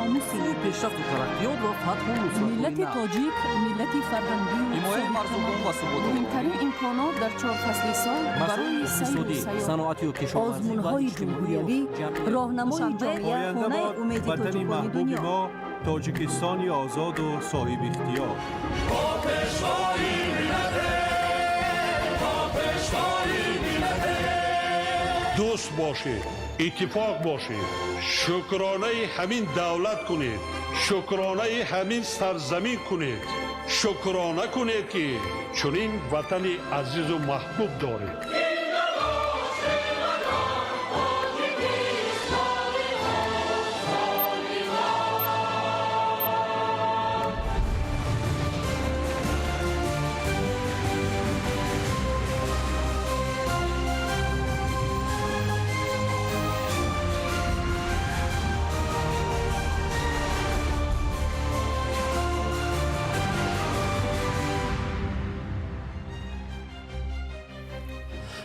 ناموسی پیشرفت و ترقیات و فتح و نصرت ملت تاجیک ملت فرهنگی و حمایت مردم و ثبات مهمترین امکانات در 4 فصل سال برای سیر و سیاحت صنعتی و کشاورزی آزمون‌های جمهوریوی راهنمای جامعه خانه امید تاجیکان دنیا ما تاجیکستانی آزاد و صاحب اختیار دوست باشید اتفاق باشید شکرانه همین دولت کنید شکرانه همین سرزمین کنید شکرانه کنید که چنین وطن عزیز و محبوب دارید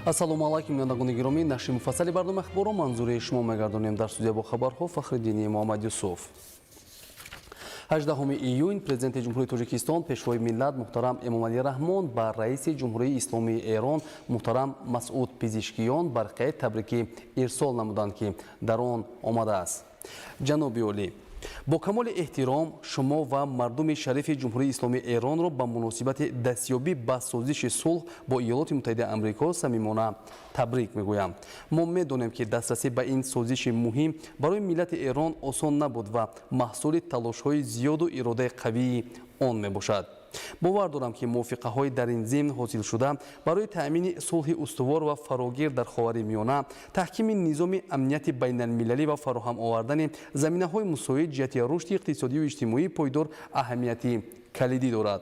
ассалому алайкум бинандагони гиромӣ, нашри муфассали барномаи ахборро манзури шумо мегардонем. Дар студия бо хабарҳо Фахриддини Муҳаммад Юсуф. 18 июн президенти ҷумҳурии Тоҷикистон пешвои миллат муҳтарам Эмомалӣ Раҳмон ба раиси ҷумҳурии исломии Эрон муҳтарам Масъуд Пизишкиён барқаи табрикӣ ирсол намуданд, ки дар он омадааст. ҷаноби олӣ, бо камоли эҳтиром шумо ва мардуми шарифи ҷумҳурии исломии Эронро ба муносибати дастёбӣ ба созиши сулҳ бо Иёлоти Муттаҳидаи Амрико самимона табрик мегӯям. мо медонем, ки дастрасӣ ба ин созиши муҳим барои миллати Эрон осон набуд ва маҳсули талошҳои зиёду иродаи қавии он мебошад. бовар дорам, ки мувофиқаҳои дар ин зимн ҳосилшуда барои таъмини сулҳи устувор ва фарогир дар Ховари Миёна, таҳкими низоми амнияти байналмилалӣ ва фароҳам овардани заминаҳои мусоид ҷиҳати рушди иқтисодию иҷтимоии пойдор аҳамияти калидӣ дорад.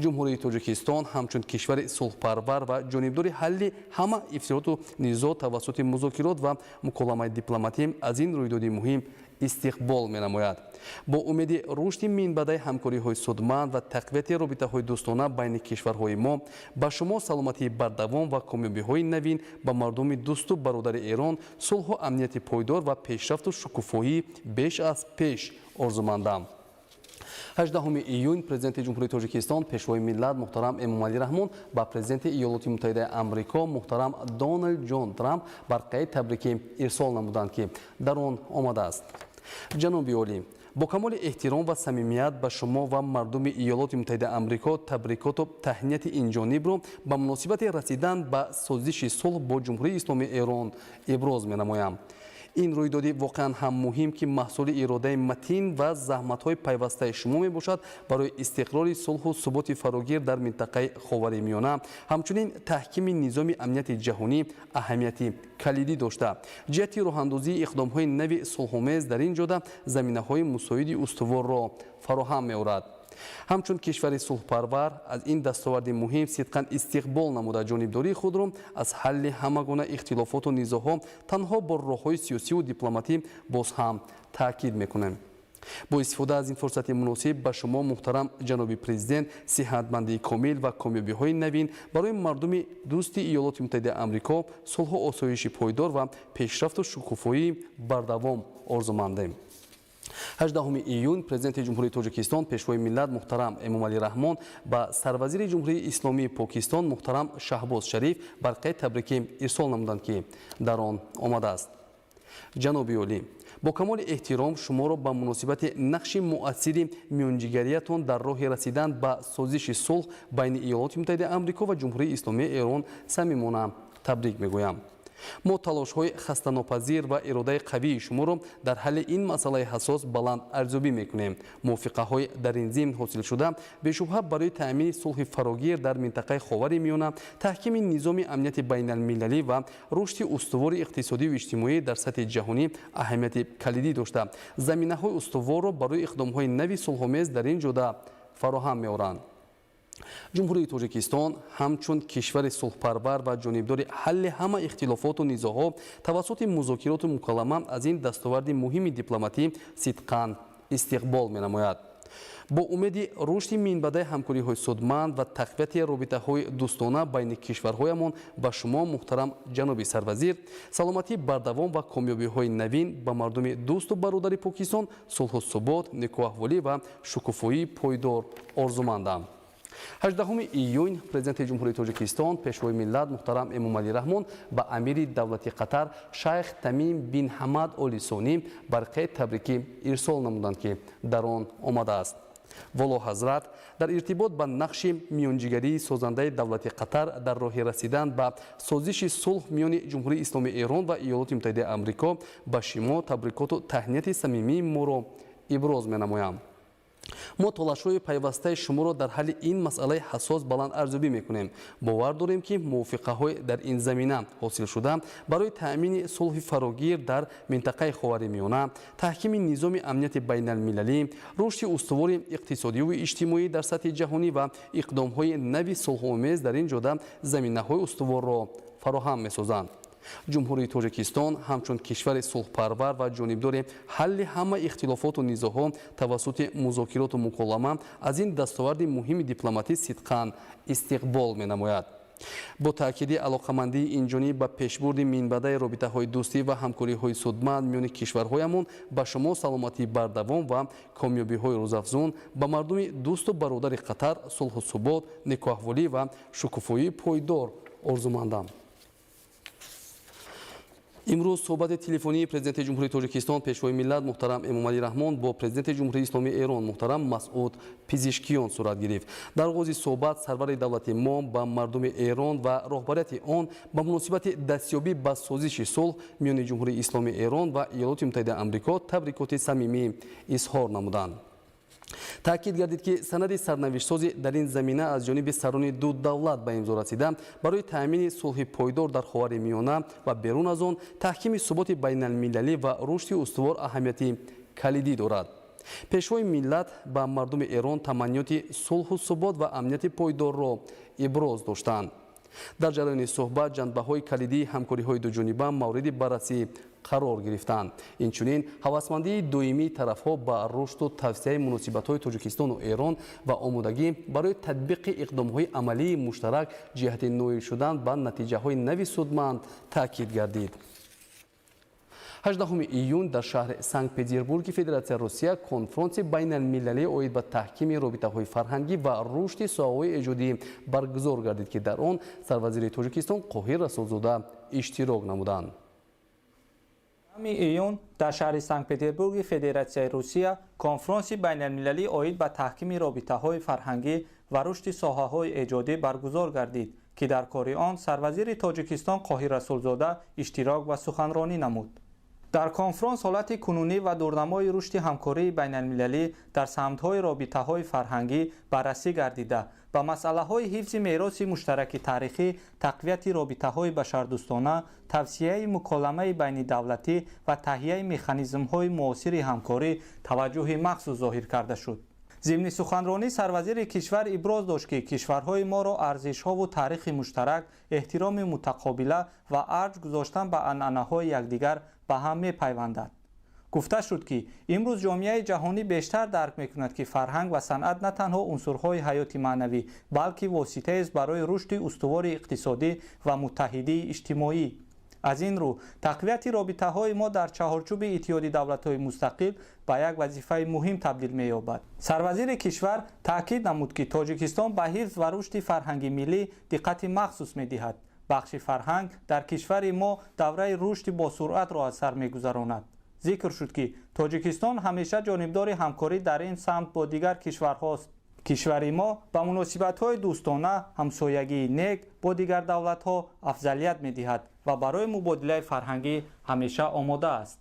ҷумҳурии Тоҷикистон ҳамчун кишвари сулҳпарвар ва ҷонибдори ҳалли ҳама ифтироту низо тавассути музокирот ва муколамаи дипломатӣ аз ин рӯйдоди муҳим истиқбол менамояд. бо умеди рушди минбаъдаи ҳамкориҳои судманд ва тақвияти робитаҳои дӯстона байни кишварҳои мо ба шумо саломатии бардавом ва комёбиҳои навин ба мардуми дӯсту бародари Эрон сулҳу амнияти пойдор ва пешрафту шукуфоҳӣ беш аз пеш орзумандам. 18 июн президенти ҷумҳурии Тоҷикистон пешвои миллат муҳтарам Эмомалӣ Раҳмон ба президенти Иёлоти Муттаҳидаи Амрико муҳтарам Дональд Ҷон Трамп барқаи табрикӣ ирсол намуданд, ки дар он омадааст. ҷаноби олӣ, бо камоли эҳтиром ва самимият ба шумо ва мардуми Иёлоти Муттаҳидаи Амрико табрикоту таҳнияти инҷонибро ба муносибати расидан ба созиши сулҳ бо ҷумҳурии исломии Эрон иброз менамоям. ин рӯйдоди воқеан ҳам муҳим, ки маҳсули иродаи матин ва заҳматҳои пайвастаи шумо мебошад барои истиқрори сулҳу суботи фарогир дар минтақаи Ховари Миёна, ҳамчунин таҳкими низоми амнияти ҷаҳонӣ аҳамияти калидӣ дошта, ҷиҳати роҳандозии иқдомҳои нави сулҳомез дар ин ҷода заминаҳои мусоиди устуворро фароҳам меорад. ҳамчун кишвари сулҳпарвар аз ин дастоварди муҳим сидқан истиқбол намуда ҷонибдории худро аз ҳалли ҳама гуна ихтилофоту низоҳо танҳо бо роҳҳои сиёсиву дипломатӣ боз ҳам таъкид мекунем. бо истифода аз ин фурсати муносиб ба шумо муҳтарам ҷаноби президент сиҳатмандии комил ва комёбиҳои навин барои мардуми дӯсти Иёлоти Муттаҳидаи Амрико сулҳу осоиши пойдор ва пешрафту шукуфоии бардавом орзумандем. 18 июн президенти ҷумҳурии Тоҷикистон пешвои миллат муҳтарам Эмомалӣ Раҳмон ба сарвазири ҷумҳурии исломии Покистон муҳтарам Шаҳбоз Шариф барқаи табрикӣ ирсол намуданд, ки дар он омадааст. ҷаноби олӣ, бо камоли эҳтиром шуморо ба муносибати нақши муассири миёнҷигариятон дар роҳи расидан ба созиши сулҳ байни Иёлоти Муттаҳидаи Амрико ва ҷумҳурии исломии Эрон самимона табрик мегӯям. мо талошҳои хастанопазир ва иродаи қавии шуморо дар ҳалли ин масъалаи ҳассос баланд арзёбӣ мекунем. мувофиқаҳои дар ин зимн ҳосилшуда бешубҳа барои таъмини сулҳи фарогир дар минтақаи Ховари Миёна, таҳкими низоми амнияти байналмилалӣ ва рушди устувори иқтисодию иҷтимоӣ дар сатҳи ҷаҳонӣ аҳамияти калидӣ дошта, заминаҳои устуворро барои иқдомҳои нави сулҳомез дар ин ҷода фароҳам меоранд. ҷумҳурии Тоҷикистон ҳамчун кишвари сулҳпарвар ва ҷонибдори ҳалли ҳама ихтилофоту низоҳо тавассути музокироту муколама аз ин дастоварди муҳими дипломатӣ сидқан истиқбол менамояд. бо умеди рушди минбадаи ҳамкориҳои судманд ва тақвияти робитаҳои дӯстона байни кишварҳоямон ба шумо муҳтарам ҷаноби сарвазир саломатии бардавом ва комёбиҳои навин ба мардуми дӯсту бародари покистон сулҳу субот некоҳahvolӣ ва шукуфоии пойдор орзумандам. 18 июнь президенти ҷумҳурии Тоҷикистон пешвои миллат муҳтарам Эмомалӣ Раҳмон ба амири давлати Қатар шайх Тамим бин Ҳамад Оли Сонӣ барқаи табрикӣ ирсол намуданд, ки дар он омадааст. Воло ҳазрат дар иртибот ба нақши миёнҷигарии созандаи давлати Қатар дар роҳи расидан ба созиши сулҳ миёни ҷумҳурии Исломии Эрон ва Иёлоти Муттаҳидаи Амрико ба шумо табрикоту таҳнияти самимии моро иброз менамоям. мо толашҳои пайвастаи шуморо дар ҳалли ин масъалаи ҳассос баландарзёбӣ мекунем. Бовар дорем, ки мувофиқаҳои дар ин замина ҳосил шуда барои таъмини сулҳи фарогир дар минтақаи Ховари Миёна, таҳкими низоми амнияти байналмилалӣ, рушди устувори иқтисодию иҷтимоӣ дар сатҳи ҷаҳонӣ ва иқдомҳои нави сулҳомез дар ин ҷода заминаҳои устуворро фароҳам месозанд. ҷумҳурии Тоҷикистон ҳамчун кишвари сулҳпарвар ва ҷонибдори ҳалли ҳама ихтилофоту низоҳо тавассути музокироту муколама аз ин дастоварди муҳими дипломатӣ сидқан истиқбол менамояд. бо таъкиди алоқамандии инҷониб ба пешбурди минбадаи робитаҳои дӯстӣ ва ҳамкориҳои судманд миёни кишварҳоямон ба шумо саломатии бардавом ва комёбиҳои рӯзафзун, ба мардуми дӯсту бародари Қатар сулҳу субот, некоҳahvolӣ ва шукуфоии пойдор орзумандам. имрӯз суҳбати телефонии президенти ҷумҳурии Тоҷикистон пешвои миллат муҳтарам Эмомалӣ Раҳмон бо президенти ҷумҳурии Исломии Эрон муҳтарам Масъуд Пизишкиён сурат гирифт. дар оғози суҳбат сарвари давлати мо ба мардуми Эрон ва роҳбарияти он ба муносибати дастёбӣ ба созиши сулҳ миёни ҷумҳурии Исломии Эрон ва Иёлоти Муттаҳидаи Амрико табрикоти самимӣ изҳор намуданд. таъкид гардид, ки санади сарнавиштсозӣ дар ин замина аз ҷониби сарони ду давлат ба имзо расида барои таъмини сулҳи пойдор дар Ховари Миёна ва берун аз он таҳкими суботи байналмилалӣ ва рушди устувор аҳамияти калидӣ дорад. пешвои миллат ба мардуми Эрон таманниёти сулҳу субот ва амнияти пойдорро иброз доштанд. дар ҷараёни суҳбат ҷанбаҳои калидии ҳамкориҳои дуҷониба мавриди баррасӣ қарор гирифтанд. инчунин ҳавасмандии доимии тарафҳо ба рушду тавсеяи муносибатҳои Тоҷикистону Эрон ва омодагӣ барои татбиқи иқдомҳои амалии муштарак ҷиҳати ноил шудан ба натиҷаҳои нави судманд таъкид гардид. 18 июн дар шаҳри Санкт-Петербурги Федератсияи Русия конфронси байналмилалии оид ба таҳкими робитаҳои фарҳангӣ ва рушди соҳаҳои эҷодӣ баргузор гардид, ки дар он сарвазири Тоҷикистон Қоҳир Расулзода иштирок намуданд. июн дар шаҳри Санкт-Петербурги Федератсияи Русия конфронси байналмилалии оид ба таҳкими робитаҳои фарҳангӣ ва рушди соҳаҳои эҷодӣ баргузор гардид, ки дар кори он сарвазири Тоҷикистон Қоҳир Расулзода иштирок ва суханронӣ намуд. дар конфронс ҳолати кунунӣ ва дурнамои рушди ҳамкории байналмилалӣ дар самтҳои робитаҳои фарҳангӣ баррасӣ гардида ба масъалаҳои ҳифзи мероси муштараки таърихӣ, тақвияти робитаҳои башардӯстона, тавсияи муколамаи байнидавлатӣ ва таҳияи механизмҳои муосири ҳамкорӣ таваҷҷӯҳи махсус зоҳир карда шуд. зимни суханронӣ сарвазири кишвар иброз дошт, ки кишварҳои моро арзишҳову таърихи муштарак, эҳтироми мутақобила ва арҷ гузоштан ба анъанаҳои якдигар ба ҳам мепайвандад. гуфта шуд, ки имрӯз ҷомеаи ҷаҳонӣ бештар дарк мекунад, ки фарҳанг ва санъат на танҳо унсурҳои ҳаёти маънавӣ, балки воситаест барои рушди устувори иқтисодӣ ва муттаҳидии иҷтимоӣ. аз ин рӯ тақвияти робитаҳои мо дар чаҳорчӯби иттиҳоди давлатҳои мустақил ба як вазифаи муҳим табдил меёбад. сарвазири кишвар таъкид намуд, ки Тоҷикистон ба ҳифз ва рушди фарҳанги миллӣ диққати махсус медиҳад. бахши фарҳанг дар кишвари мо давраи рушди босуръатро аз сар мегузаронад. зикр шуд, ки Тоҷикистон ҳамеша ҷонибдори ҳамкорӣ дар ин самт бо дигар кишварҳост. кишвари мо ба муносибатҳои дӯстона, ҳамсоягии нек бо дигар давлатҳо афзалият медиҳад ва барои мубодилаи фарҳангӣ ҳамеша омода аст.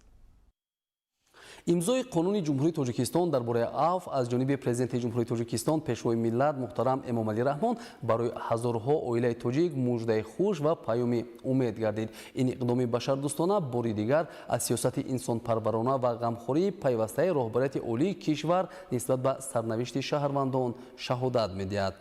имзои қонуни ҷумҳурии Тоҷикистон дар бораи афв аз ҷониби президенти ҷумҳурии Тоҷикистон пешвои миллат муҳтарам Эмомалӣ Раҳмон барои ҳазорҳо оилаи тоҷик муждаи хуш ва паёми умед гардид. ин иқдоми башардӯстона бори дигар аз сиёсати инсонпарварона ва ғамхории пайвастаи роҳбарияти олии кишвар нисбат ба сарнавишти шаҳрвандон шаҳодат медиҳад.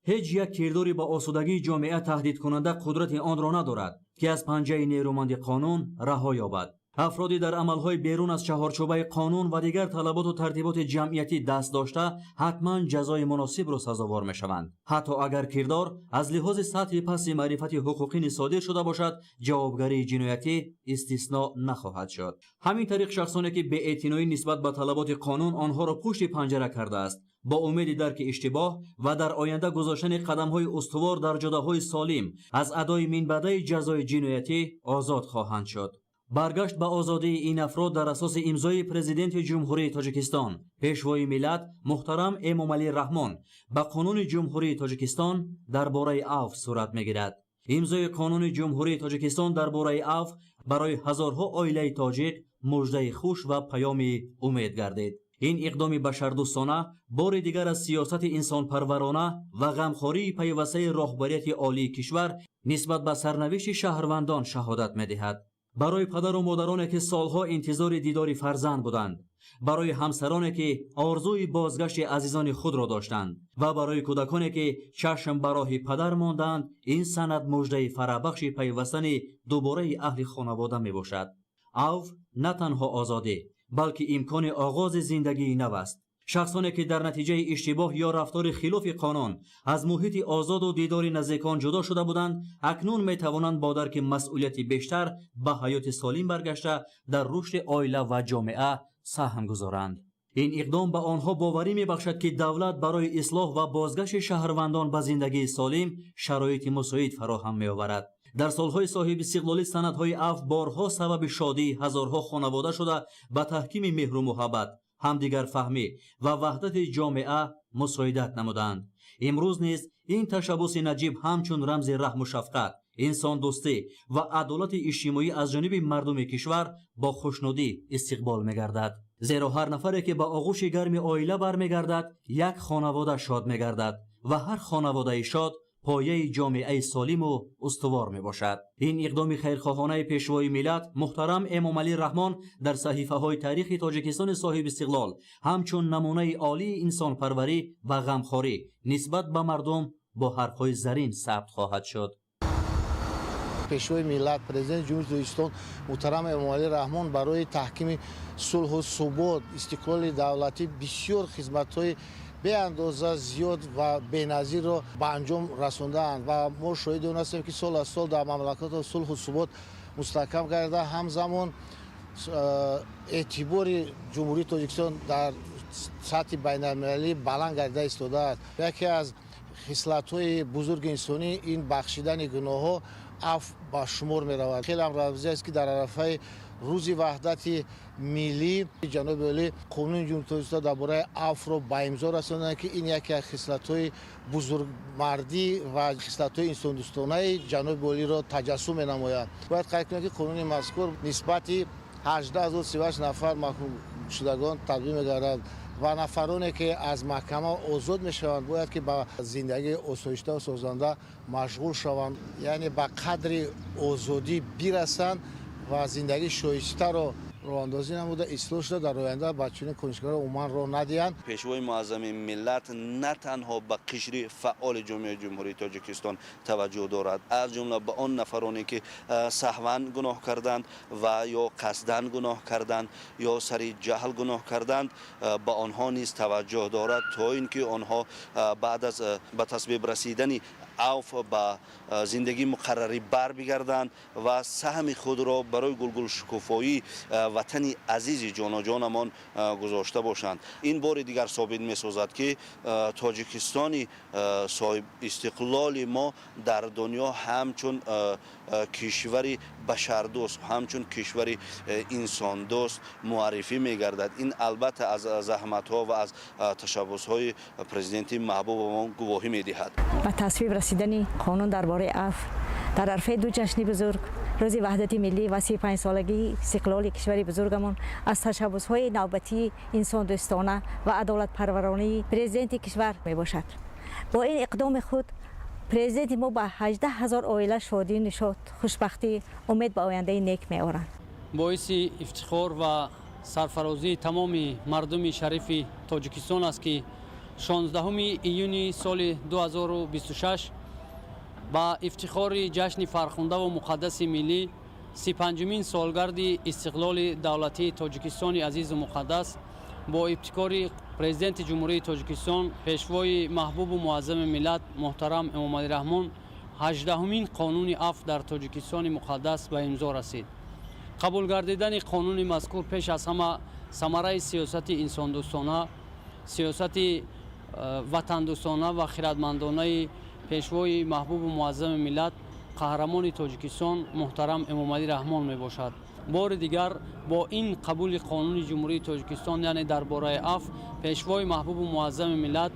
ҳеҷ як кирдори ба осудагии ҷомеа таҳдидкунанда қудрати онро надорад, ки аз панҷаи нерӯманди қонун раҳо ёбад. افرادی در عملهای بیرون از چهارچوبه قانون و دیگر طلبات و ترتیبات جمعیتی دست داشته حتما جزای مناسب را سزاوار میشوند. حتی اگر کردار از لحاظ سطح پس معرفت حقوقی صادر شده باشد، جوابگری جنایتی استثناء نخواهد شد. همین طریق شخصانی که بی‌اعتنایی نسبت به طلبات قانون آنها را پشت پنجره کرده است، با امید درک اشتباه و در آینده گذاشتن قدم‌های استوار در جاده‌های سالم از ادای منبع جزای جنایتی آزاد خواهند شد. برگشت به آزادی این افراد در اساس امضای پرزیدنت جمهوری تاجیکستان پیشوای ملت محترم امامعلی رحمان به قانون جمهوری تاجیکستان درباره عفو صورت میگیرد. امضای قانون جمهوری تاجیکستان درباره عفو برای هزارها عائله تاجیک مژده خوش و پیامی امید گردید. این اقدام بشردوستانه بار دیگر از سیاست انسانپرورانه و غمخواری پیوسته راهبریت عالی کشور نسبت به سرنوشت شهروندان شهادت می‌دهد. برای پدر و مادرانی که سالها انتظار دیدار فرزند بودند، برای همسرانی که آرزوی بازگشت عزیزان خود را داشتند و برای کودکانی که چشم به راه پدر ماندند، این سند مژده فرابخش پیوستن دوباره اهل خانواده می باشد. عفو نه تنها آزادی بلکه امکان آغاز زندگی نو است. شخصانی که در نتیجه اشتباه یا رفتار خلاف قانون از محیط آزاد و دیدار نزدیکان جدا شده بودند، اکنون می توانند با درک مسئولیت بیشتر به حیات سالم برگشته در رشد عائله و جامعه سهم گذارند. این اقدام به آنها باوری می بخشد که دولت برای اصلاح و بازگشت شهروندان به زندگی سالم شرایط مساعد فراهم می آورد. در سالهای صاحب استقلالی سندهای عفو بارها سبب شادی هزارها خانواده شده به تحکیم مهر و محبت، همدیگر فهمی و وحدت جامعه مساعدت نمودند. امروز نیز این تشبث نجیب همچون رمز رحم و شفقت، انسان دوستی و عدالت اجتماعی از جانب مردم کشور با خوشنودی استقبال می‌گردد. زیرا هر نفری که به آغوش گرم عائله برمیگردد یک خانواده شاد می‌گردد و هر خانواده شاد پایه جامعه سالم و استوار می باشد. این اقدام خیرخواهانه پیشوای ملت محترم امامعلی رحمان در صحیفه های تاریخ تاجیکستان صاحب استقلال همچون نمونه عالی انسان پروری و غمخواری نسبت به مردم با حرفهای زرین ثبت خواهد شد. پیشوای ملت پرزیدنت جمهوری تاجیکستان محترم امامعلی رحمان برای تحکیم صلح و ثبات استقلال دولتی بسیار خدمت‌های به اندازه زیاد و بی‌نظیر را به انجام رساندند و ما شاهد اون هستیم که سال از سال در مملکت صلح و ثبات مستحکم گردیده. همزمان اعتبار جمهوری تاجیکستان در سطح بین‌المللی بلند گردیده ایستاده است. یکی از خصلت‌های بزرگ انسانی این بخشیدن گناه‌ها عفو به شمار می‌رود. خیلی امروزی است که در عرفه روز وحدت ملی جناب عالی قانون جمهوری تاجیکستان درباره عفو را به امضا رساندند که این یکی از خصلت‌های بزرگمردی و خصلت‌های انسان دوستانه جناب عالی را تجسم می‌نماید. باید قید کنیم که قانون مذکور نسبت 18038 نفر محکوم شدگان تطبیق می‌گردد و نفرانی که از محکمه آزاد میشوند باید که به زندگی آسایشته و سازنده مشغول شوند، یعنی به قدر آزادی برسند و زندگی شایسته را راهاندازی نموده اصلاح شده در آینده بچه‌های کنشگر عموما را ندهند. پیشوای معظم ملت نه تنها به قشر فعال جامعه جمهوری تاجیکستان توجه دارد، از جمله به آن نفرانی که سهوا گناه کردند و یا قصداً گناه کردند یا سر جهل گناه کردند، به آنها نیز توجه دارد تا اینکه آنها بعد از به تصویب رسیدن عفو به زندگی مقرری بر بگردند و سهم خود را برای گلگل شکوفایی وطن عزیز جانمان گذاشته باشند. این بار دیگر ثابت می سازد که تاجیکستان صاحب استقلال ما در دنیا همچون کشوری بشردوست، همچون کشوری انسان دوست معرفی می گردد. این البته از زحمت ها و از تشبث های پرزیدنت محبوب ما گواهی می دهد. با تصویب رسیدن قانون درباره عفو در عرفه دو جشن بزرگ روز وحدت ملی و 35 سالگی استقلال کشور بزرگمان از تشبث‌های نوبتی انسان دوستانه و عدالت پرورانه پرزیدنت کشور می باشد. با این اقدام خود پرزیدنت ما با 18,000 عائله شادی، نشاط، خوشبختی، امید به آینده نیک می آورند. باعث افتخار و سرفرازی تمام مردم شریف تاجیکستان است که 16 ایون سال 2026 با افتخار جشن فرخنده و مقدس ملی 35-мин солгарди истиқлоли давлатии тоҷикистони азизу муқаддас бо ибтикори президенти ҷумҳурии тоҷикистон пешвои маҳбубу муаззами миллат муҳтарам эмомалираҳмон 18-мин қонуни аф дар тоҷикистони муқаддас ба имзо расид. қабул гардидани қонуни мазкур пеш аз ҳама самараи сиёсати инсондӯстона, сиёсати ватандӯстона ва хиратмандонаи пешвои маҳбубу муаззами миллат қаҳрамони тоҷикистон муҳтарам эмомалӣ раҳмон мебошад. бори дигар бо ин қабули қонуни ҷумҳурии тоҷикистон яъне дар бораи аф пешвои маҳбубу муаззами миллат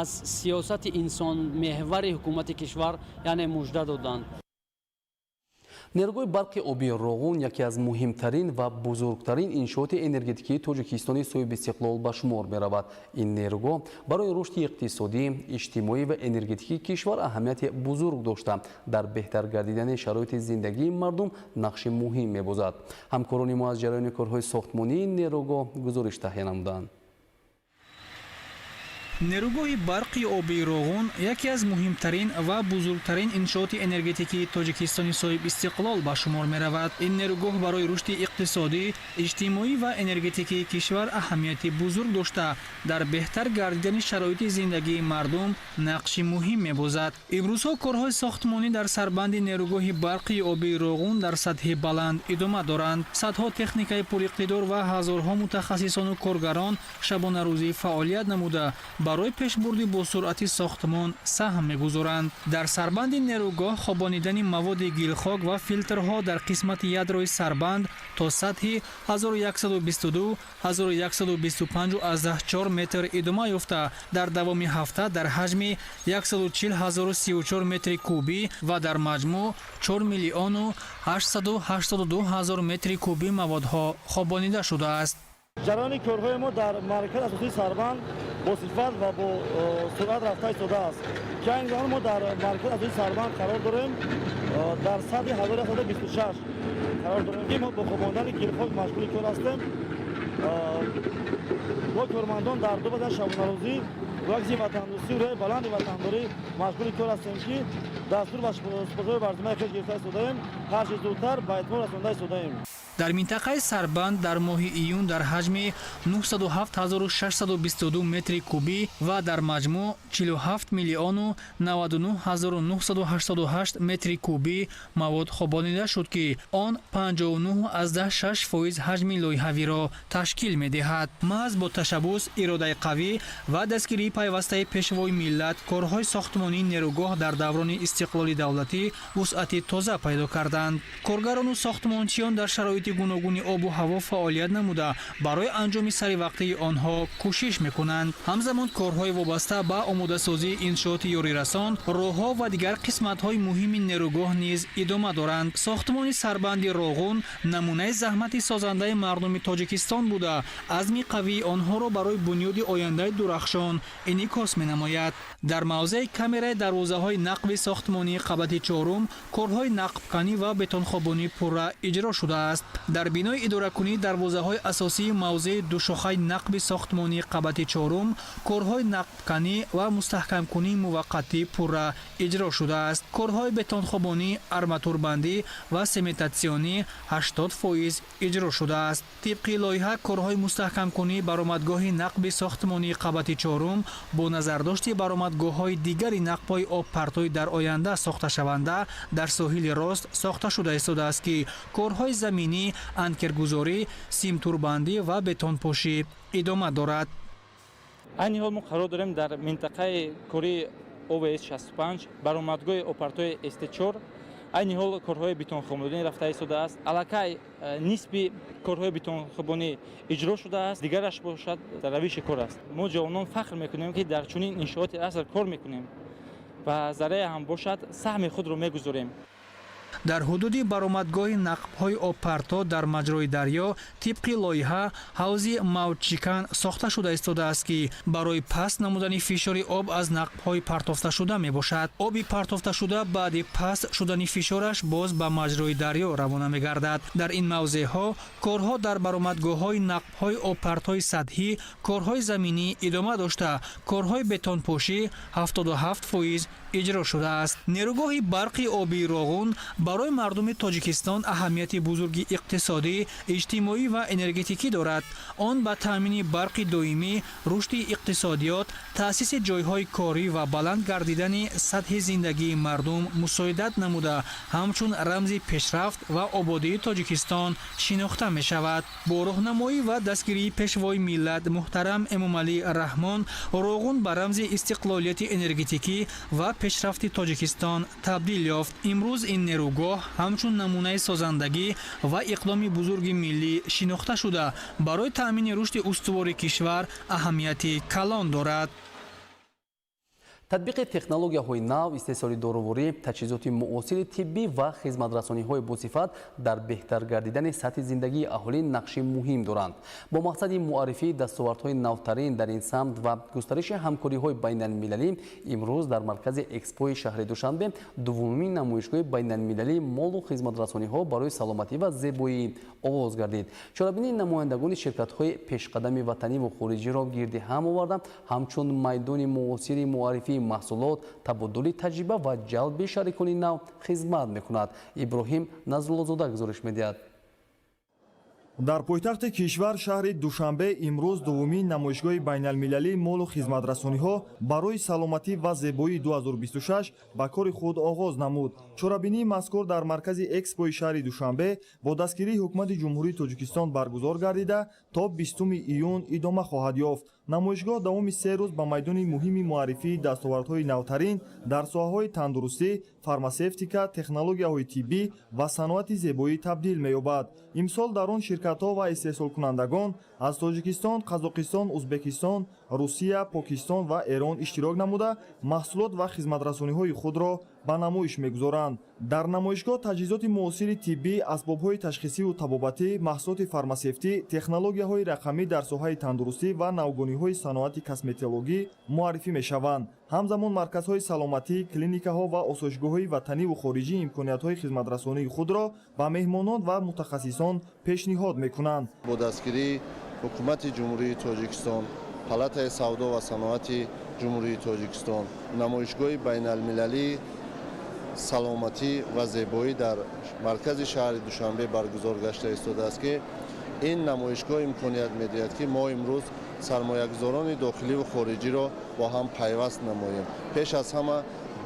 аз сиёсати инсонмеҳвари ҳукумати кишвар яъне мужда доданд. нерӯгои барқи оби роғун яке аз муҳимтарин ва бузургтарин иншооти энергетикии тоҷикистони соҳиби истиқлол ба шумор меравад. ин нерӯгоҳ барои рушди иқтисодӣ, иҷтимоӣ ва энергетикии кишвар аҳамияти бузург дошта дар беҳтар гардидани шароити зиндагии мардум нақши муҳим мебозад. ҳамкорони мо аз ҷараёни корҳои сохтмонии ин нерӯгоҳ гузориш таҳия намуданд. нерӯгоҳи барқи обии роғун яке аз муҳимтарин ва бузургтарин иншооти энергетикии тоҷикистони соҳиби истиқлол ба шумор меравад. ин нерӯгоҳ барои рушди иқтисодӣ, иҷтимоӣ ва энергетикии кишвар аҳамияти бузург дошта дар беҳтар гардидани шароити зиндагии мардум нақши муҳим мебозад. имрӯзҳо корҳои сохтмонӣ дар сарбанди нерӯгоҳи барқи обии роғун дар сатҳи баланд идома доранд. садҳо техникаи пуриқтидор ва ҳазорҳо мутахассисону коргарон шабонарӯзӣ фаъолият намуда барои пешбурдӣ бо суръати сохтмон саҳм мегузоранд. дар сарбанди нерӯгоҳ хобонидани маводи гилхок ва филтрҳо дар қисмати ядрои сарбанд то сатҳи 1122-1125 метр идома ёфта дар давоми ҳафта дар ҳаҷми 140,034 метри кубӣ ва дар маҷмӯъ 4,882,000 метри кубӣ маводҳо хобонида шудааст. ҷараёни корҳои мо дар маркази асосии сарбанд бо сифат ва бо суръат рафта истодааст. ки ин замон мо дар маркази асосии сарбанд қарор дорем, дар сатҳи 1126 қарор дорем ки мо бо хобондани гирхок машғули кор ҳастем. бо кормандон дар ду бадан шабонарӯзӣ ва акси ватандӯстӣ рӯи баланди ватандорӣ машғули кор ҳастем ки дастур ва супозои барзимаи хеш гирифта истодаем, ҳарчи зудтар ба этмом расонда истодаем. дар минтақаи сарбанд дар моҳи июн дар ҳаҷми 907,622 метри кубӣ ва дар маҷмӯъ 47,099,988 метри кубӣ мавод хобонида шуд ки он 59,6% ҳаҷми лоиҳавиро ташкил медиҳад. маҳз бо ташаббус, иродаи қавӣ ва дастгирии пайвастаи пешвои миллат корҳои сохтмонии нерӯгоҳ дар даврони истиқлоли давлатӣ вусъати тоза пайдо карданд. коргарону сохтмончиён дар шароити гуногуни обу ҳаво фаъолият намуда барои анҷоми саривақтии онҳо кӯшиш мекунанд. ҳамзамон корҳои вобаста ба омодасозии иншооти ёрирасон, роҳҳо ва дигар қисматҳои муҳими нерӯгоҳ низ идома доранд. сохтмони сарбанди роғун намунаи заҳмати созандаи мардуми тоҷикистон буда азми қавии онҳоро барои бунёди ояндаи дурахшон инъикос менамояд. дар мавзеи камераи дарвозаҳои нақби сохтмонии қабати чорум корҳои нақбканӣ ва бетонхобонӣ пурра иҷро шудааст. дар бинои идоракунии дарвозаҳои асосии мавзеи душохаи нақби сохтмонии қабати чорум корҳои нақбканӣ ва мустаҳкамкунии муваққатӣ пурра иҷро шудааст. корҳои бетонхобонӣ, арматурбандӣ ва сементатсионӣ 80% иҷро шудааст. тибқи лоиҳа корҳои мустаҳкамкунии баромадгоҳи нақби сохтмонии қабати чорум бо назардошти баромадгоҳҳои дигари нақбҳои обпартоӣ дар оянда сохташаванда дар соҳили рост сохта шуда истодааст ки корҳои заминӣ, анкергузорӣ, симтурбандӣ ва бетонпошӣ идома дорад. айни ҳол мо қарор дорем дар минтақаи кори ОВС 65 баромадгоҳи опартои СТ4 айни ҳол корҳои бетонхобонӣ рафта истодааст. аллакай нисби корҳои бетонхобонӣ иҷро шудааст, дигараш бошад дар равиши кор аст. мо ҷавонон фахр мекунем ки дар чунин иншооти аср кор мекунем ва зарае ҳам бошад саҳми худро мегузорем. дар ҳудуди баромадгоҳи нақбҳои обпарто дар маҷрои дарьё тибқи лоиҳа ҳавзи мавҷчикан сохта шуда истодааст ки барои паст намудани фишори об аз нақбҳои партофташуда мебошад. оби партофташуда баъди паст шудани фишораш боз ба маҷрои дарьё равона мегардад. дар ин мавзеъҳо корҳо дар баромадгоҳҳои нақбҳои обпартои сатҳӣ, корҳои заминӣ идома дошта корҳои бетонпошӣ 77% иҷро шудааст. нерӯгоҳи барқи обии роғун барои мардуми тоҷикистон аҳамияти бузурги иқтисодӣ, иҷтимоӣ ва энергетикӣ дорад. Он ба таъмини барқи доимӣ, рушди иқтисодиёт, таъсиси ҷойҳои корӣ ва баланд гардидани сатҳи зиндагии мардум мусоидат намуда, ҳамчун рамзи пешрафт ва ободии Тоҷикистон шинохта мешавад. Бо роҳнамоӣ ва дастгирии пешвои миллат муҳтарам Эмомалӣ Раҳмон роғун ба рамзи истиқлолияти энергетикӣ ва пешрафти Тоҷикистон табдил ёфт. имрӯз ин нерӯгоҳ ҳамчун намунаи созандагӣ ва иқдоми бузурги миллӣ шинохта шуда, барои таъмини рушди устувори кишвар аҳамияти калон дорад. татбиқи технологияҳои нав, истеҳсоли дороворӣ, таҷҳизоти муосири тиббӣ ва хизматрасониҳои босифат дар беҳтар гардидани сатҳи зиндагии аҳолӣ нақши муҳим доранд. Бо мақсади муаррифии дастовардҳои навтарин дар ин самт ва густариши ҳамкориҳои байналмилалӣ, имрӯз дар маркази экспои шаҳри Душанбе дуввумин намоишгоҳи байналмилалии молу хизматрасониҳо барои саломатӣ ва зебоӣ оғоз гардид. Чорабинии намояндагони ширкатҳои пешқадами ватаниву хориҷиро гирди ҳам оварда, ҳамчун майдони муосири муаррифии маҳсулот, табодули таҷриба ва ҷалби шарикони нав хизмат мекунад. Иброҳим Назруллозода гузориш медиҳад. дар пойтахти кишвар шаҳри Душанбе имрӯз дуввумин намоишгоҳи байналмилалии молу хизматрасониҳо барои саломатӣ ва зебоии 2026 ба кори худ оғоз намуд. Чорабинии мазкур дар маркази экспои шаҳри Душанбе бо дастгирии ҳукумати ҷумҳурии Тоҷикистон баргузор гардида то 20 июн идома хоҳад ёфт. намоишгоҳ давоми 3 рӯз ба майдони муҳими муаррифии дастовардҳои навтарин дар соҳаҳои тандурустӣ, фармасевтика, технологияҳои тиббӣ ва саноати зебоӣ табдил меёбад. имсол дар он ширкатҳо ва истеҳсолкунандагон аз Тоҷикистон, Қазоқистон, Узбекистон, Русия, Покистон ва Эрон иштирок намуда маҳсулот ва хизматрасониҳои худро ба намоиш мегузоранд. дар намоишгоҳ таҷҳизоти муосири тиббӣ, асбобҳои ташхисиву табобатӣ, маҳсулоти фармасевтӣ, технологияҳои рақамӣ дар соҳаи тандурустӣ ва навгониҳои саноати косметологӣ муаррифӣ мешаванд. ҳамзамон марказҳои саломатӣ, клиникаҳо ва осоишгоҳҳои ватаниву хориҷӣ имкониятҳои хизматрасонии худро ба меҳмонон ва мутахассисон пешниҳод мекунанд. бо дастгирии ҳукумати ҷумҳурии Тоҷикистон, палатаи савдо ва саноати ҷумҳурии Тоҷикистон, намоишгоҳи байналмилалии саломатӣ ва зебоӣ дар маркази шаҳри Душанбе баргузор гашта истодааст ки ин намоишгоҳ имконият медиҳад ки мо имрӯз сармоягузорони дохиливу хориҷиро бо ҳам пайваст намоем. пеш аз ҳама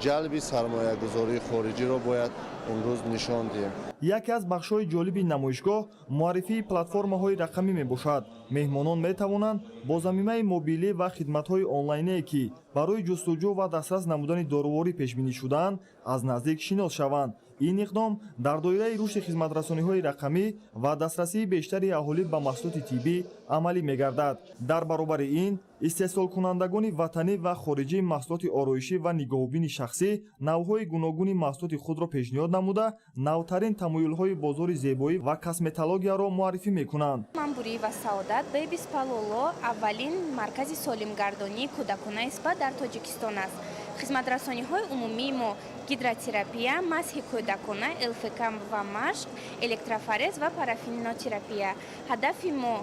ҷалби сармоягузории хориҷиро бояд имрӯз нишон диҳем. яке аз бахшҳои ҷолиби намоишгоҳ муаррифии платформаҳои рақамӣ мебошад. меҳмонон метавонанд бо заминаи мобилӣ ва хидматҳои онлайние ки барои ҷустуҷӯ ва дастрас намудани дороворӣ пешбинӣ шудаанд аз наздик шинос шаванд. ин иқдом дар доираи рушди хизматрасониҳои рақамӣ ва дастрасии бештари аҳолӣ ба маҳсулоти тиббӣ амалӣ мегардад. дар баробари ин истеҳсолкунандагони ватанӣ ва хориҷӣ маҳсулоти ороишӣ ва нигоҳубини шахсӣ навъҳои гуногуни маҳсулоти худро пешниҳод намуда навтарин тамоюлҳои бозори зебоӣ ва косметологияро муаррифӣ мекунанд. Мамбурӣ ва саодат Бэйбис Палоло аввалин маркази солимгардонии кӯдакона испа дар Тоҷикистон аст. хизматрасониҳои умумии мо гидротерапия, масҳи кӯдакона, элфекам ва машқ, электрофорез ва парафинотерапия. ҳадафи мо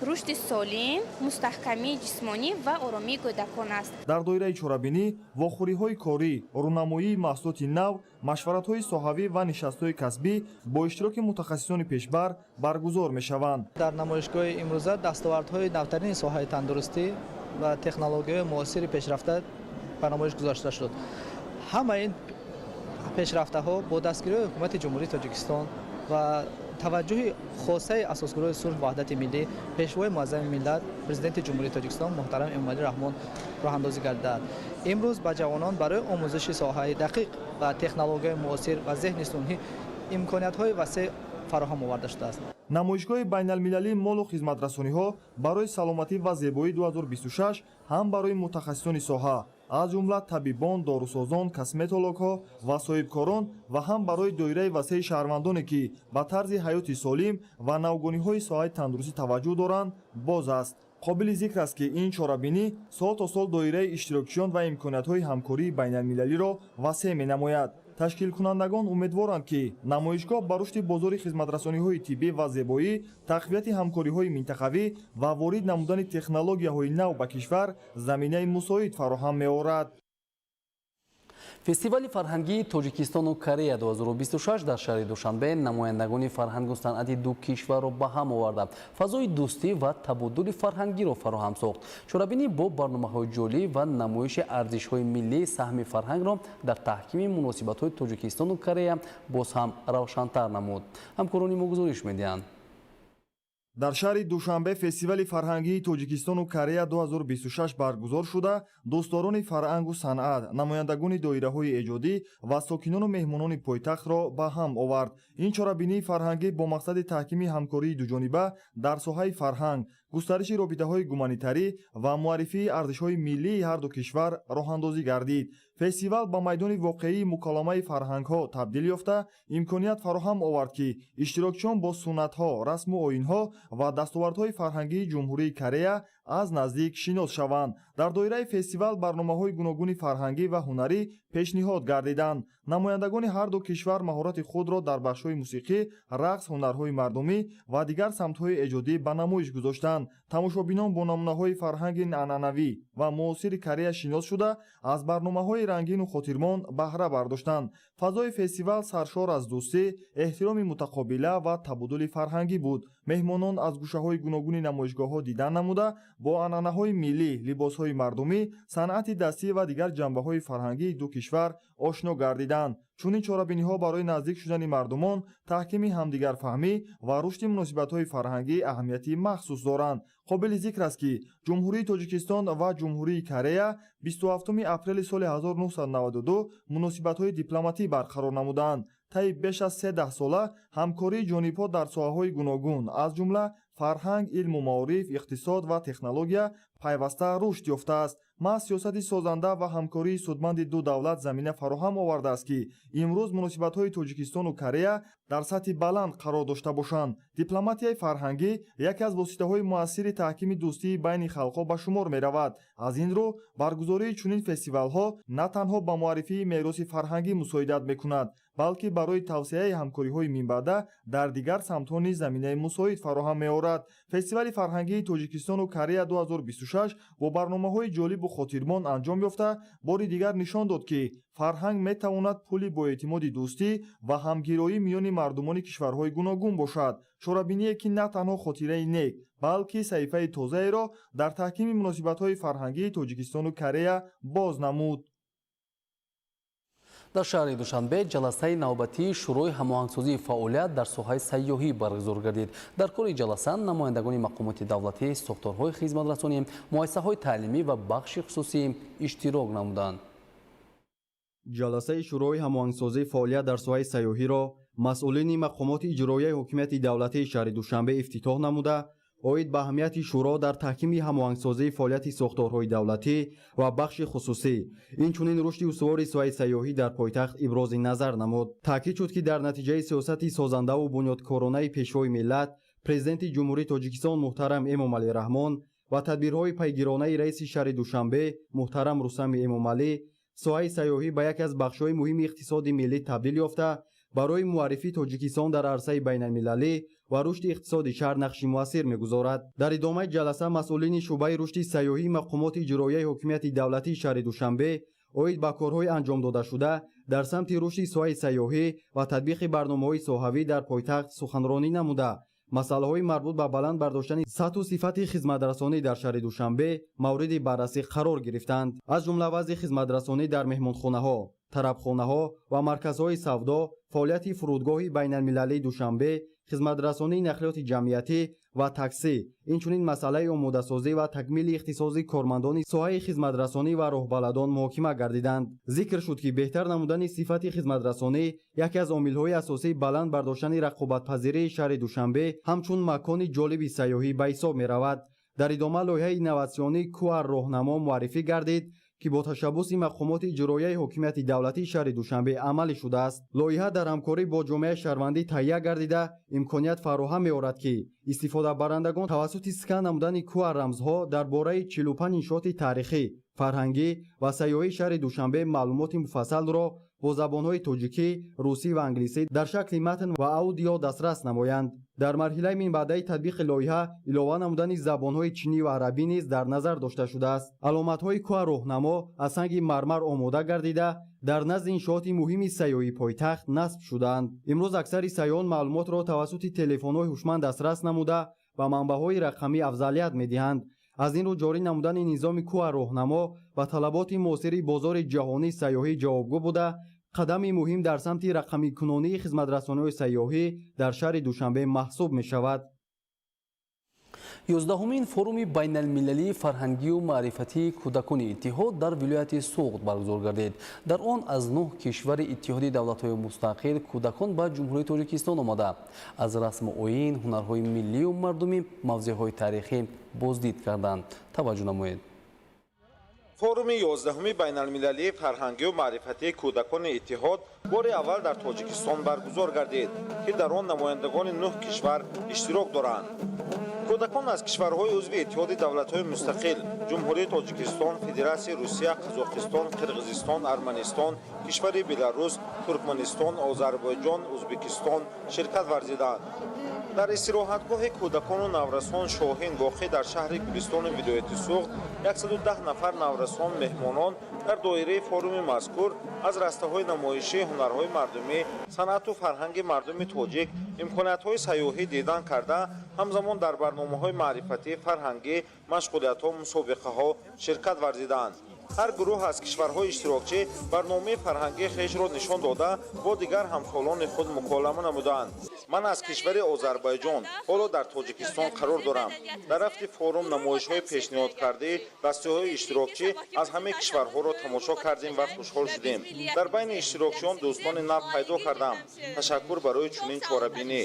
рушди солим, мустаҳкамии ҷисмонӣ ва оромии кӯдакон аст. дар доираи чорабинӣ вохӯриҳои корӣ, рӯнамоии маҳсулоти нав, машваратҳои соҳавӣ ва нишастҳои касбӣ бо иштироки мутахассисони пешбар баргузор мешаванд. дар намоишгоҳи имрӯза дастовардҳои навтарини соҳаи тандурустӣ ва технологияҳои муосири пешрафта ба намоиш гузошта шуд. ҳама ин пешрафтаҳо бо дастгирии ҳукумати ҷумҳурии Тоҷикистон ва таваҷҷӯҳи хосаи асосгурӯҳи сулҳ ваҳдати миллӣ, пешвои муаззами миллат, президенти ҷумҳурии Тоҷикистон муҳтарам Эмомалӣ Раҳмон роҳандозӣ гардидааст. имрӯз ба ҷавонон барои омӯзиши соҳаи дақиқ ва технологияҳои муосир ва зеҳни сунъӣ имкониятҳои васеъ фароҳам оварда шудааст. намоишгоҳи байналмилалии молу хизматрасониҳо барои саломатӣ ва зебоии 2026 ҳам барои мутахассисони соҳа аз ҷумла табибон, дорусозон, косметологҳо ва соҳибкорон ва ҳам барои доираи васеъи шаҳрвандоне ки ба тарзи ҳаёти солим ва навгониҳои соҳаи тандурустӣ таваҷҷӯҳ доранд боз аст. қобили зикр аст ки ин чорабинӣ сол то сол доираи иштирокчиён ва имкониятҳои ҳамкории байналмилалиро васеъ менамояд. ташкилкунандагон умедворанд ки намоишгоҳ ба рушди бозори хизматрасониҳои тиббӣ ва зебоӣ, тақвияти ҳамкориҳои минтақавӣ ва ворид намудани технологияҳои нав ба кишвар заминаи мусоид фароҳам меорад. фестивали фарҳангии тоҷикистону корея 2026 дар шаҳри душанбе намояндагони фарҳангу санъати ду кишварро ба ҳам оварда фазои дӯстӣ ва табодули фарҳангиро фароҳам сохт. чорабинӣ бо барномаҳои ҷолӣ ва намоиши арзишҳои миллии саҳми фарҳангро дар таҳкими муносибатҳои тоҷикистону корея боз ҳам равшантар намуд. ҳамкорони мо гузориш медиҳанд. дар шаҳри душанбе фестивали фарҳангии тоҷикистону корея 2026 баргузор шуда дӯстдорони фарҳангу санъат, намояндагони доираҳои эҷодӣ ва сокинону меҳмонони пойтахтро ба ҳам овард. ин чорабинии фарҳангӣ бо мақсади таҳкими ҳамкории дуҷониба дар соҳаи фарҳанг, густариши робитаҳои гуманитарӣ ва муаррифии арзишҳои миллии ҳарду кишвар роҳандозӣ гардид. фестивал ба майдони воқеии муколламаи фарҳангҳо табдил ёфта имконият фароҳам овард ки иштирокчиён бо суннатҳо, расму оинҳо ва дастовардҳои фарҳангии ҷумҳурии Корея аз наздик шинос шаванд. дар доираи фестивал барномаҳои гуногуни фарҳангӣ ва ҳунарӣ пешниҳод гардиданд. намояндагони ҳарду кишвар маҳорати худро дар бахшҳои мусиқӣ, рақс, ҳунарҳои мардумӣ ва дигар самтҳои эҷодӣ ба намоиш гузоштанд. тамошобинон бо намунаҳои фарҳанги анъанавӣ ва муосири Корея шинос шуда аз барномаҳои рангину хотирмон баҳра бардоштанд. фазои фестивал саршор аз дӯстӣ, эҳтироми мутақобила ва табодули фарҳангӣ буд. меҳмонон аз гӯшаҳои гуногуни намоишгоҳҳо дидан намуда бо анъанаҳои миллӣ, либосҳои мардумӣ, санъати дастӣ ва дигар ҷанбаҳои фарҳангии ду кишвар ошно гардиданд. чунин чорабиниҳо барои наздик шудани мардумон, таҳкими ҳамдигарфаҳмӣ ва рушди муносибатҳои фарҳангӣ аҳамияти махсус доранд. қобили зикр аст ки ҷумҳурии тоҷикистон ва ҷумҳурии Корея 27 апрели соли 1992 муносибатҳои дипломатӣ барқарор намуданд. таи беш аз 13 сола ҳамкории ҷонибҳо дар соҳаҳои гуногун аз ҷумла фарҳанг, илму маориф, иқтисод ва технология пайваста рушд ёфтааст. маҳз сиёсати созанда ва ҳамкории судманди ду давлат замина фароҳам овардааст ки имрӯз муносибатҳои тоҷикистону Корея дар сатҳи баланд қарор дошта бошанд. дипломатияи фарҳангӣ яке аз воситаҳои муассири таҳкими дӯстии байни халқҳо ба шумор меравад. аз ин рӯ баргузории чунин фестивалҳо на танҳо ба муаррифии мероси фарҳангӣ мусоидат мекунад, балки барои тавсеаи ҳамкориҳои минбаъда дар дигар самтҳо низ заминаи мусоид фароҳам меорад. фестивали фарҳангии тоҷикистону Корея 2026 бо барномаҳои ҷолибу хотирмон анҷом ёфта бори дигар нишон дод ки фарҳанг метавонад пули боэътимоди дӯстӣ ва ҳамгироӣ миёни мардумони кишварҳои гуногун бошад. чорабиние ки на танҳо хотираи нек, балки саҳифаи тозаеро дар таҳкими муносибатҳои фарҳангии тоҷикистону Корея боз намуд. дар шаҳри душанбе ҷаласаи навбатии шӯрои ҳамоҳангсозии фаъолият дар соҳаи сайёҳӣ баргузор гардид. дар кори ҷаласа намояндагони мақомоти давлатӣ, сохторҳои хизматрасонӣ, муассисаҳои таълимӣ ва бахши хусусӣ иштирок намуданд. ҷаласаи шӯрои ҳамоҳангсозии фаъолият дар соҳаи сайёҳиро масъулини мақомоти иҷроияи ҳокимияти давлатии шаҳри душанбе ифтитоҳ намуда оид ба аҳамияти шӯро дар таҳкими ҳамоҳангсозии фаъолияти сохторҳои давлатӣ ва бахши хусусӣ, инчунин рушди устувори соҳаи сайёҳӣ дар пойтахт ибрози назар намуд. таъкид шуд ки дар натиҷаи сиёсати созандаву бунёдкоронаи пешвои миллат президенти ҷумҳурии тоҷикистон муҳтарам Эмомалӣ Раҳмон ва тадбирҳои пайгиронаи раиси шаҳри душанбе муҳтарам Рустами Эмомалӣ соҳаи сайёҳӣ ба яке аз бахшҳои муҳими иқтисоди миллӣ табдил ёфта барои муаррифии тоҷикистон дар арсаи байналмилалӣ ва рушди иқтисоди шаҳр нақши муассир мегузорад. дар идомаи ҷаласа масъулини шуъбаи рушди сайёҳии мақомоти иҷроияи ҳокимияти давлатии шаҳри душанбе оид ба корҳои анҷомдодашуда дар самти рушди соҳаи сайёҳӣ ва татбиқи барномаҳои соҳавӣ дар пойтахт суханронӣ намуда масъалаҳои марбут ба баланд бардоштани сатҳу сифати хизматрасонӣ дар шаҳри душанбе мавриди баррасӣ қарор гирифтанд. аз ҷумла вазъи хизматрасонӣ дар меҳмонхонаҳо, тарабхонаҳо ва марказҳои савдо, фаъолияти фурудгоҳи байналмилалии душанбе, хизматрасонии нақлиёти ҷамъиятӣ ва таксӣ, инчунин масъалаи омодасозӣ ва такмили ихтисоси кормандони соҳаи хизматрасонӣ ва роҳбаладон муҳокима гардиданд. зикр шуд ки беҳтар намудани сифати хизматрасонӣ яке аз омилҳои асосии баланд бардоштани рақобатпазирии шаҳри душанбе ҳамчун макони ҷолиби сайёҳӣ ба ҳисоб меравад. дар идома лоиҳаи инноватсионӣ QR роҳнамо муаррифӣ гардид ки бо ташаббуси мақомоти иҷроияи ҳокимияти давлатии шаҳри душанбе амалӣ шудааст. лоиҳа дар ҳамкорӣ бо ҷомеаи шаҳрвандӣ таҳия гардида имконият фароҳам меорад ки истифодабарандагон тавассути скан намудани QR рамзҳо дар бораи 45 иншооти таърихӣ, фарҳангӣ ва сайёҳии шаҳри душанбе маълумоти муфассалро бо забонҳои тоҷикӣ, русӣ ва англисӣ дар шакли матн ва аудио дастрас намоянд. дар марҳилаи минбаъдаи татбиқи лоиҳа илова намудани забонҳои чинӣ ва арабӣ низ дар назар дошта шудааст. аломатҳои кӯҳ роҳнамо аз санги мармар омода гардида дар назди иншооти муҳими сайёҳии пойтахт насб шудаанд. имрӯз аксари сайёҳон маълумотро тавассути телефонҳои ҳушманд дастрас намуда ба манбаъҳои рақамӣ афзалият медиҳанд. аз ин рӯ ҷорӣ намудани низоми кӯҳ роҳнамо ба талаботи муосири бозори ҷаҳонии сайёҳӣ ҷавобгӯ буда қадами муҳим дар самти рақамикунонии хизматрасониҳои сайёҳӣ дар шаҳри Душанбе маҳсуб мешавад. 11-умин форуми байналмилалии фарҳангию маърифатии кӯдакони иттиҳод дар вилояти Суғд баргузор гардид. дар он аз 9 кишвари иттиҳоди давлатҳои мустақил кӯдакон ба ҷумҳурии Тоҷикистон омада аз расму оин, ҳунарҳои миллию мардумӣ мавзеъҳои таърихӣ боздид карданд. таваҷҷӯҳ намоед. форуми 11-уми байналмилалии фарҳангию маърифатии кӯдакони иттиҳод бори аввал дар Тоҷикистон баргузор гардид, ки дар он намояндагони 9 кишвар иштирок доранд. кӯдакон аз кишварҳои узви иттиҳоди давлатҳои мустақил, ҷумҳурии Тоҷикистон, Федератсияи Русия, Қазоқистон, Қирғизистон, Арманистон, кишвари Беларус, Туркманистон, Озарбойҷон, Ӯзбекистон ширкат варзиданд. дар истироҳатгоҳи кӯдакону наврасон Шоҳин воқеъ дар шаҳри Гулистони вилояти Суғд 110 нафар наврасон меҳмонон дар доираи форуми мазкур аз растаҳои намоишӣ ҳунарҳои мардумӣ, санъату фарҳанги мардуми тоҷик, имкониятҳои сайёҳӣ дидан карда, ҳамзамон дар барномаҳои маърифатӣ, фарҳангӣ, машғулиятҳо, мусобиқаҳо ширкат варзиданд. ҳар гурӯҳ аз кишварҳои иштирокчӣ барномаи фарҳангии хешро нишон дода бо дигар ҳамсолони худ муколама намуданд. ман аз кишвари Озарбойҷон ҳоло дар Тоҷикистон қарор дорам. дар рафти форум намоишҳои пешниҳодкардии растиҳои иштирокчӣ аз ҳамаи кишварҳоро тамошо кардем ва хушҳол шудем. дар байни иштирокчиён дӯстони нав пайдо кардам. ташаккур барои чунин чорабинӣ.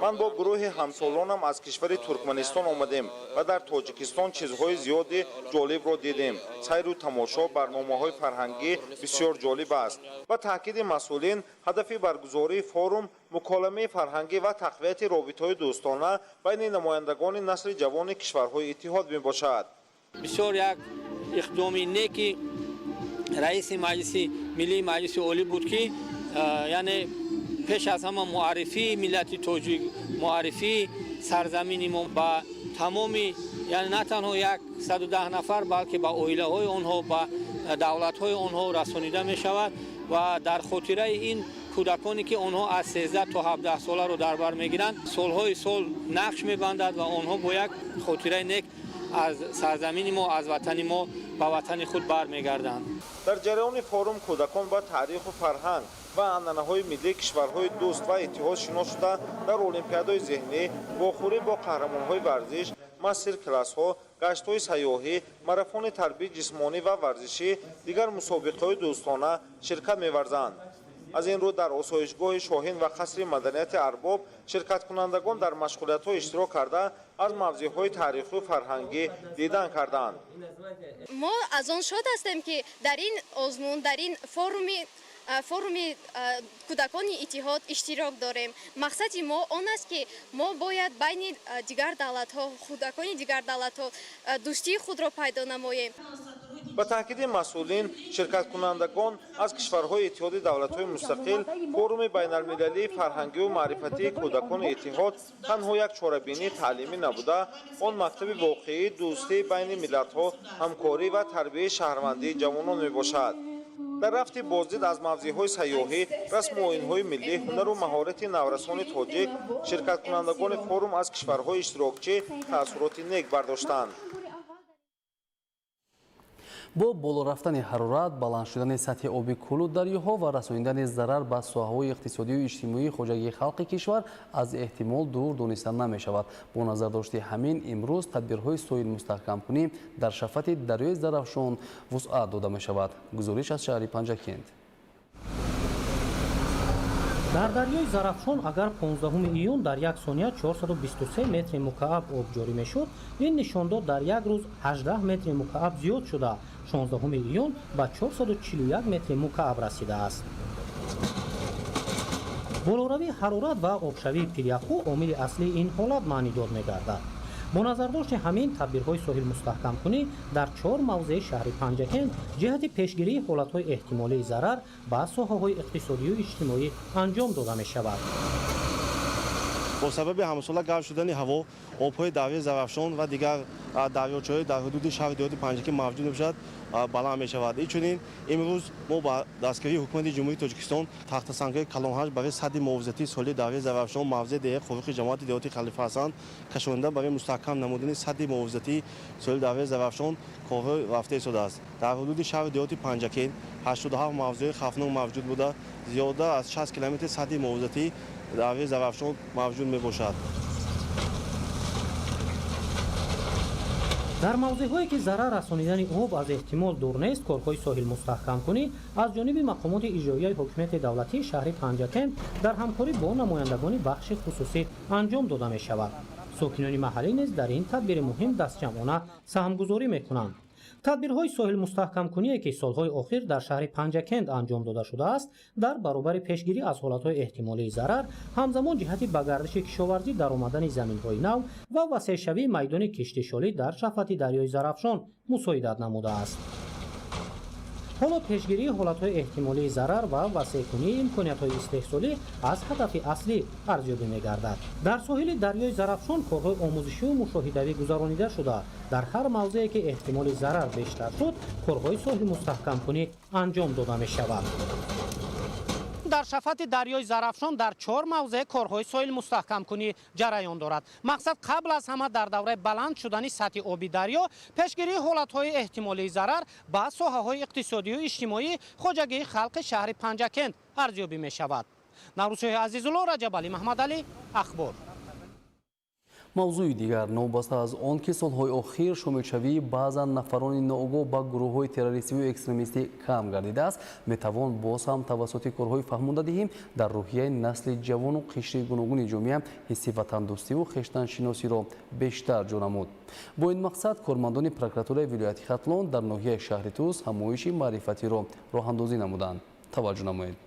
ман бо гурӯҳи ҳамсолонам аз кишвари Туркманистон омадем ва дар Тоҷикистон чизҳои зиёди ҷолибро дидем. сайру тамошо барномаҳои фарҳангӣ бисёр ҷолиб аст. ба таъкиди масъулин, ҳадафи баргузории форум муколамаи фарҳангӣ ва тақвияти робитаҳои дӯстона байни намояндагони насли ҷавони кишварҳои иттиҳод мебошад. бисёр як иқдоми неки раиси маҷлиси миллии маҷлиси олӣ буд ки яъне пеш аз ҳама муаррифии миллати тоҷик, муаррифии сарзамини мо ба тамоми, яъне на танҳо 110 нафар, балки ба оилаҳои онҳо, ба давлатҳои онҳо расонида мешавад ва дар хотираи ин кӯдаконе ки онҳо аз 13 то 17 соларо дар бар мегиранд, солҳои сол нақш мебандад ва онҳо бо як хотираи нек аз сарзамини мо, аз ватани мо ба ватани худ бармегарданд. дар ҷараёни форум кӯдакон ба таъриху фарҳанг ва анъанаҳои миллии кишварҳои дӯст ва иттиҳод шинос шуда дар олимпиадаҳои зеҳнӣ, вохӯрӣ бо қаҳрамонҳои варзиш, мастер-классҳо, гаштҳои сайёҳӣ, марафони тарбияи ҷисмонӣ ва варзишӣ, дигар мусобиқаҳои дӯстона ширкат меварзанд. аз ин рӯ дар осоишгоҳи Шоҳин ва қасри маданияти арбоб ширкаткунандагон дар машғулиятҳо иштирок карда аз мавзеъҳои таърихию фарҳангӣ дидан карданд. мо аз он шод ҳастем ки дар ин озмун, дар ин форуми кӯдакони иттиҳод иштирок дорем. мақсади мо он аст ки мо бояд байни дигар давлатҳо, кӯдакони дигар давлатҳо дӯстии худро пайдо намоем. ба таъкиди масъулин, ширкаткунандагон аз кишварҳои иттиҳоди давлатҳои мустақил форуми байналмилалии фарҳангию маърифатии кӯдакони иттиҳод танҳо як чорабинии таълимӣ набуда, он мактаби воқеии дӯстии байни миллатҳо, ҳамкорӣ ва тарбияи шаҳрвандии ҷавонон мебошад. дар рафти боздид аз мавзеъҳои сайёҳӣ, расму оинҳои миллӣ, ҳунару маҳорати наврасони тоҷик, ширкаткунандагони форум аз кишварҳои иштирокчӣ таассуроти нек бардоштанд. бо боло рафтани ҳарорат, баланд шудани сатҳи оби кулу дарёҳо ва расонидани зарар ба соҳаҳои иқтисодию иҷтимоии хоҷагии халқи кишвар аз эҳтимол дур дониста намешавад. бо назардошти ҳамин, имрӯз тадбирҳои соилмустаҳкамкунӣ дар шафати дарёи Зарафшон вусъат дода мешавад. гузориш аз шаҳри Панҷакент. дар дарёи Зарафшон агар 15 июн дар як сония 423 метри мукааб об ҷорӣ мешуд, ин нишондод дар як рӯз 18 метри мукааб зиёд шуда 16 июн ба 441 метри мукааб расидааст. болоравии ҳарорат ва обшавии пиряху омили аслии ин ҳолат маънидор мегардад. бо назардошти ҳамин тадбирҳои соҳилмустаҳкамкунӣ дар 4 мавзеи шаҳри Панҷакент ҷиҳати пешгирии ҳолатҳои эҳтимолии зарар ба соҳаҳои иқтисодию иҷтимоӣ анҷом дода мешавад. با سبب همساله گرم شدن هوا آبهای دریای زرافشان و دیگر دریاچه‌های در حدود شهر دیهات پنجکی موجود باشد بلند می شود. اینچنین امروز ما با دستگیری حکومت جمهوری تاجیکستان تخت سنگ‌های کلان‌هاش برای سد محافظتی ساحلی دریای زرافشان موضع ده خوراک جماعت دیهاتی خلیفه حسن کشانده برای مستحکم نمودن سد محافظتی ساحلی دریای زرافشان کار رفته شده است. در حدود شهر دیهاتی پنجکی 87 موضع خطرناک موجود بوده، زیاده از 60 کیلومتر سد محافظتی دریای زرافشان موجود می باشد. در موضع‌هایی که ضرر رسانیدن آب از احتمال دور نیست، کارهای ساحل مستحکم کنی از جانب مقامات اجرایی حکومت دولتی شهر پنجکند در همکاری با نمایندگان بخش خصوصی انجام داده می شود. ساکنان محلی نیز در این تدبیر مهم دستجمعانه سهمگذاری می‌کنند. تدبیرهای ساحل مستحکم کنی که سالهای اخیر در شهر پنجکند انجام داده شده است، در برابر پیشگیری از حالتهای احتمالی ضرر، همزمان جهت به گردش کشاورزی در آمدن زمین‌های نو و وسیع‌شوی میدان کشتیشالی در شفت دریای زرافشان مساعدت نموده است. حالا پیشگیری حالتهای احتمالی ضرر و وسیع‌کنی امکانیت‌های استحصالی از هدف اصلی ارزیابی می‌گردد. در ساحل دریای زرافشان کارهای آموزشی و مشاهده‌ای گذرانیده شده. در هر موضعی که احتمال ضرر بیشتر شد، کارهای ساحل مستحکم کنی انجام داده می‌شود. در شفت دریای زرافشان در 4 موضع کارهای ساحل مستحکم کنی جریان دارد. مقصد قبل از همه در دوره بلند شدن سطح آبی دریا، پیشگیری حالتهای احتمالی ضرر به ساحه‌های اقتصادی و اجتماعی خواجگی خلق شهر پنجکند ارزیابی می شود. نوروزهای عزیزالله، رجب علی محمدعلی، اخبار. موضوع دیگر نوبسته از آن که سالهای اخیر شامل‌شوی بعضا نفران ناآگاه با گروه‌های تروریستی و اکستریمیستی کم گردیده است، میتوان باز هم توسط کارهای فهمانده دهیم در روحیه نسل جوان و قشر گوناگون جامعه حس وطن‌دوستی و خویشتن‌شناسی را بیشتر جا نمود. با این مقصد کارمندان پروکراتورای ولایت ختلان در ناحیه شهر توس همایش معرفتی را راه‌اندازی نمودند. توجه نمایید.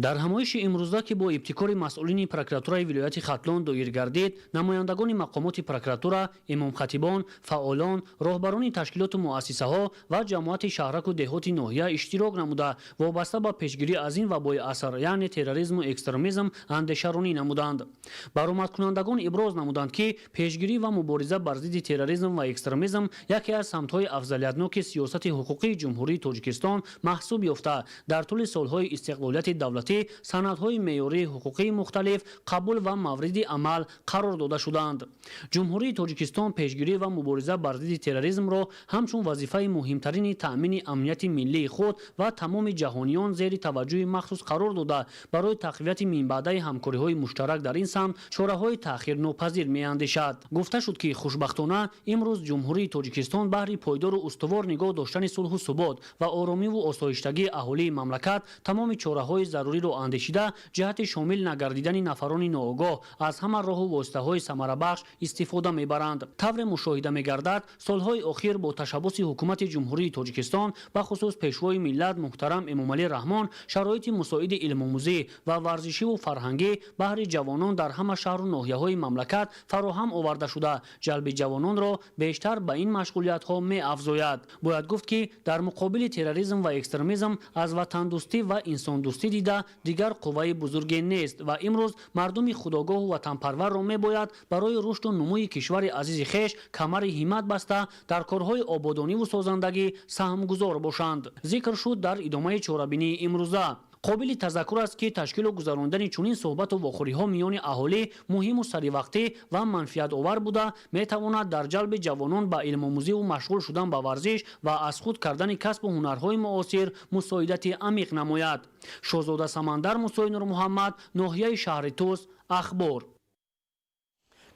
در همایش امروزه که با ابتکار مسئولین پروکراتورای ولایت ختلان دایر گردید، نمایندگان مقامات پروکراتورا، امام خطیبان، فعالان، راهبران تشکیلات و مؤسسه‌ها و جماعت شهرک و دهات ناحیه اشتراک نموده وابسته به پیشگیری از این وبای اثر یعنی تروریسم و اکستریمیسم اندیشه‌رانی نمودند. برآمدکنندگان ابراز نمودند که پیشگیری و مبارزه بر ضد تروریسم و اکستریمیسم یکی از سمت‌های افضلیت‌ناک سیاست حقوقی جمهوری تاجیکستان محسوب یافته در طول سال‌های استقلالیت دولتی سندهای معیاری حقوقی مختلف قبول و مورد عمل قرار داده شدند. جمهوری تاجیکستان پیشگیری و مبارزه بر ضد تروریسم را همچون وظیفه مهمترین تأمین امنیت ملی خود و تمام جهانیان زیر توجه مخصوص قرار داده برای تقویت منبع‌های همکاری‌های مشترک در این سمت چاره‌های تأخیرناپذیر می‌اندیشد. گفته شد که خوشبختانه امروز جمهوری تاجیکستان بهر پایدار و استوار نگاه داشتن صلح و ثبات و آرامی و آسایشتگی اهالی مملکت تمام چاره‌های ضروری را اندیشیده جهت شامل نگردیدن نفران ناآگاه از همه راه و واسطه‌های ثمره بخش استفاده می‌برند. طور مشاهده می‌گردد سالهای اخیر با تشبث حکومت جمهوری تاجیکستان و خصوص پیشوای ملت محترم امامعلی رحمان شرایط مساعد علم آموزی و ورزشی و فرهنگی بهر جوانان در همه شهر و ناحیه‌های مملکت فراهم آورده شده جلب جوانان را بیشتر به این مشغولیت‌ها می‌افزاید. باید گفت که در مقابل تروریسم و اکستریمیسم از وطن دوستی و انسان دوستی دیده دیگر قوه بزرگی نیست و امروز مردم خودآگاه و وطنپرور را میباید برای رشد و نموی کشور عزیز خویش کمر همت بسته در کارهای آبادانی و سازندگی سهمگذار باشند. ذکر شد در ادامه چاره‌بینی امروزه. قابل تذکر است که تشکیل و گذراندن چنین صحبت و واخوری‌ها میان اهالی مهم و سری‌وقتی و منفعت آور بوده میتواند در جلب جوانان به علم آموزی و مشغول شدن به ورزش و از خود کردن کسب و هنرهای معاصر مساعدت عمیق نماید. شاهزاده سمندر موسی نور محمد، ناحیه شهر توس، اخبار.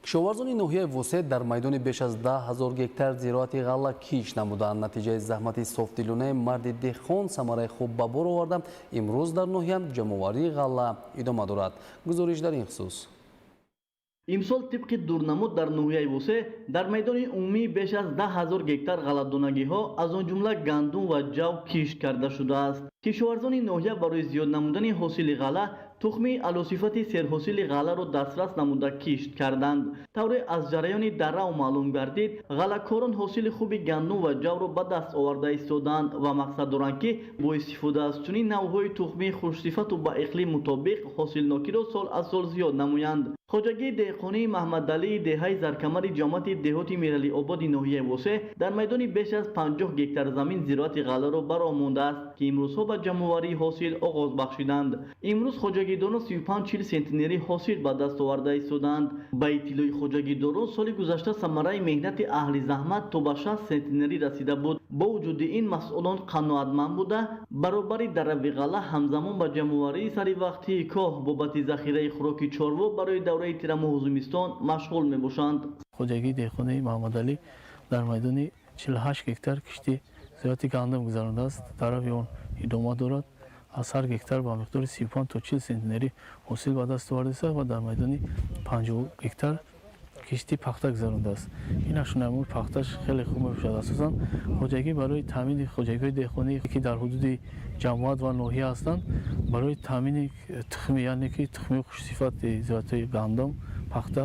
کشاورزان ناحیه وسط در میدان بیش از 10,000 گکتار زراعت غله کیش نمودند. نتیجه زحمت صافدلانه مرد دهقان ثمره خوب به بار آورده. امروز در ناحیه جمع‌آوری غله ادامه دارد. گزارش در این خصوص. امسال طبق دورنمود در ناحیه وسط در میدان عمومی بیش از 10,000 گکتار غله‌دانگی‌ها از آن جمله گندم و جو کیش کرده شده است. کشاورزان ناحیه برای زیاد نمودن حاصل غله тухми алосифати серҳосили ғаларо дастрас намуда кишт карданд. тавре аз ҷараёни даррав маълум гардид, ғалакорон ҳосили хуби гандум ва ҷавро ба даст оварда истоданд ва мақсад доранд ки бо истифода аз чунин навъҳои тухми хушсифату ба иқлим мутобиқ ҳосилнокиро сол аз сол зиёд намоянд. хоҷагии деҳқонии маҳмадалии деҳаи заркамари ҷамоати деҳоти миралиободи ноҳияи восе дар майдони беш аз 50 гектар замин зироати ғаларо баро мондааст ки имрӯзҳо ба ҷамъоварии ҳосил оғоз бахшиданд. имрӯз хоҷагидорон 35-40 сентинери ҳосил ба даст оварда истоданд. ба иттилои хоҷагидорон соли гузашта самараи меҳнати аҳли заҳмат то ба 60 сентинерӣ расида буд. бо вуҷуди ин масъулон қаноатманд буда баробари дарави ғала ҳамзамон ба ҷамъоварии саривақтии коҳ бобати захираи хӯроки чорво барои давраи тирамоҳу зимистон машғул мебошанд. хоҷагии деҳқонаи маҳмадалӣ дар майдони 48 гектар кишти зироати гандум гузаронидааст. тарафи он идома дорад. аз ҳар гектар ба миқдори 35 то 40 сентинери ҳосил ба даст овардааст ва дар майдони 50 гектар кишти пахта гузарондааст. ин ашунамои пахташ хеле хуб мебошад. асосан хоҷагӣ барои таъмини хоҷагиҳои деҳқонӣ ки дар ҳудуди ҷамоат ва ноҳия ҳастанд, барои таъмини тухми, яъне ки тухми хушсифати зироатҳои гандум, пахта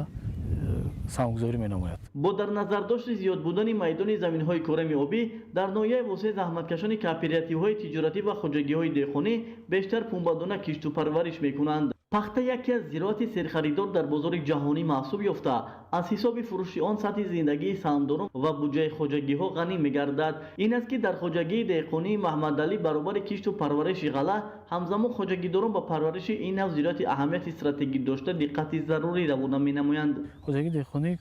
самгузорӣ менамояд. бо дар назардошти зиёд будани майдони заминҳои корами обӣ дар ноҳияи восе заҳматкашони кооперативҳои тиҷоратӣ ва хоҷагиҳои деҳқонӣ бештар пунбадона кишту парвариш мекунанд. пахта яке аз зироати серхаридор дар бозори ҷаҳонӣ маҳсуб ёфта, аз ҳисоби фурӯши он сатҳи зиндагии самдорон ва буҷаи хоҷагиҳо ғанӣ мегардад. ин аст ки дар хоҷагии деҳқонии маҳмадалӣ баробари кишту парвариши ғала ҳамзамон хоҷагидорон ба парвариши ин нав зироати аҳамияти стратегӣ дошта диққати зарурӣ равона менамоянд. хоҷагии деҳқонӣ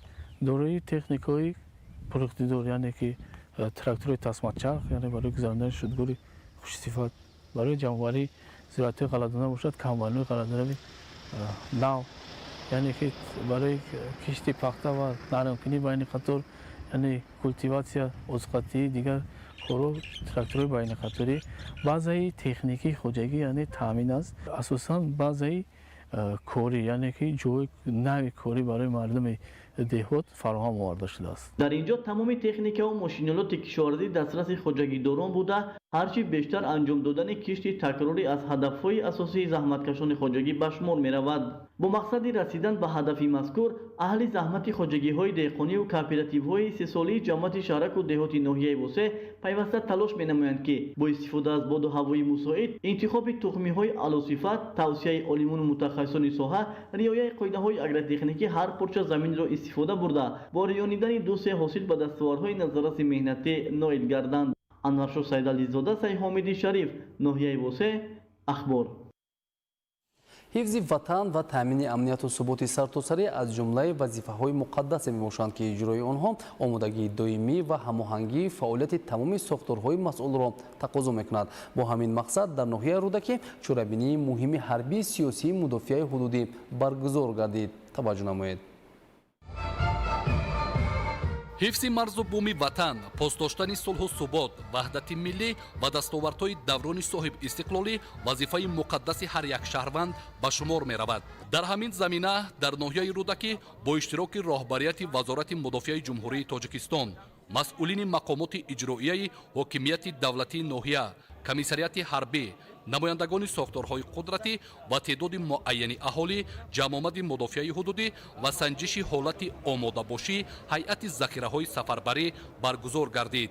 дорои техникаҳои пуриқтидор, яъне ки трактори тасматчарх, яъне барои гузарондани шудгори хушсифат, барои ҷамъоварии зироатҳои ғалладона бошад, камбайнҳои ғалладонаи нав, яъне ки барои кишти пахта ва нақлкунӣ байни қатор, яъне культиватсия, озуқатии дигар корҳо, тракторҳои байниқаторӣ. баъзаи техникии хоҷагӣ яъне таъмин аст. асосан баъзаи корӣ, яъне ки ҷои нави корӣ барои мардуми деҳот фароҳам оварда шудааст. дар ин ҷо тамоми техникаву мошинолоти кишоварзӣ дастраси хоҷагидорон буда, ҳарчи бештар анҷом додани кишти такрорӣ аз ҳадафҳои асосии заҳматкашони хоҷагӣ ба шумор меравад. бо мақсади расидан ба ҳадафи мазкур, аҳли заҳмати хоҷагиҳои деҳқониву кооперативҳои сесолии ҷамоати шаҳраку деҳоти ноҳияи восе пайваста талош менамоянд ки бо истифода аз боду ҳавои мусоид, интихоби тухмиҳои алосифат, тавсияи олимону мутахассисони соҳа, риояи қоидаҳои агротехникӣ ҳар порча заминро истифода бурда бо риёнидани дусе ҳосил ба дастоварҳои назорраси меҳнатӣ ноил гарданд. анваршоҳ сайдализода, сайҳомиди шариф, ноҳияи восе, ахбор. ҳифзи ватан ва таъмини амнияту суботи сартосарӣ аз ҷумлаи вазифаҳои муқаддасе мебошанд ки иҷрои онҳо омодагии доимӣ ва ҳамоҳангии фаъолияти тамоми сохторҳои масъулро тақозо мекунад. бо ҳамин мақсад дар ноҳияи рӯдакӣ чорабинии муҳими ҳарбии сиёсии мудофиаи ҳудудӣ баргузор гардид. таваҷҷӯҳ намоед. ҳифзи марзу буми ватан, постдоштани сулҳу субот, ваҳдати миллӣ ва дастовардҳои даврони соҳибистиқлолӣ вазифаи муқаддаси ҳар як шаҳрванд ба шумор меравад. дар ҳамин замина дар ноҳияи рӯдакӣ бо иштироки роҳбарияти вазорати мудофиаи ҷумҳурии тоҷикистон, масъулини мақомоти иҷроияи ҳокимияти давлатии ноҳия, комиссарияти ҳарбӣ, намояндагони сохторҳои қудратӣ ва теъдоди муайяни аҳолӣ, ҷамъомади мудофиаи ҳудудӣ ва санҷиши ҳолати омодабошии ҳайати захираҳои сафарбарӣ баргузор гардид.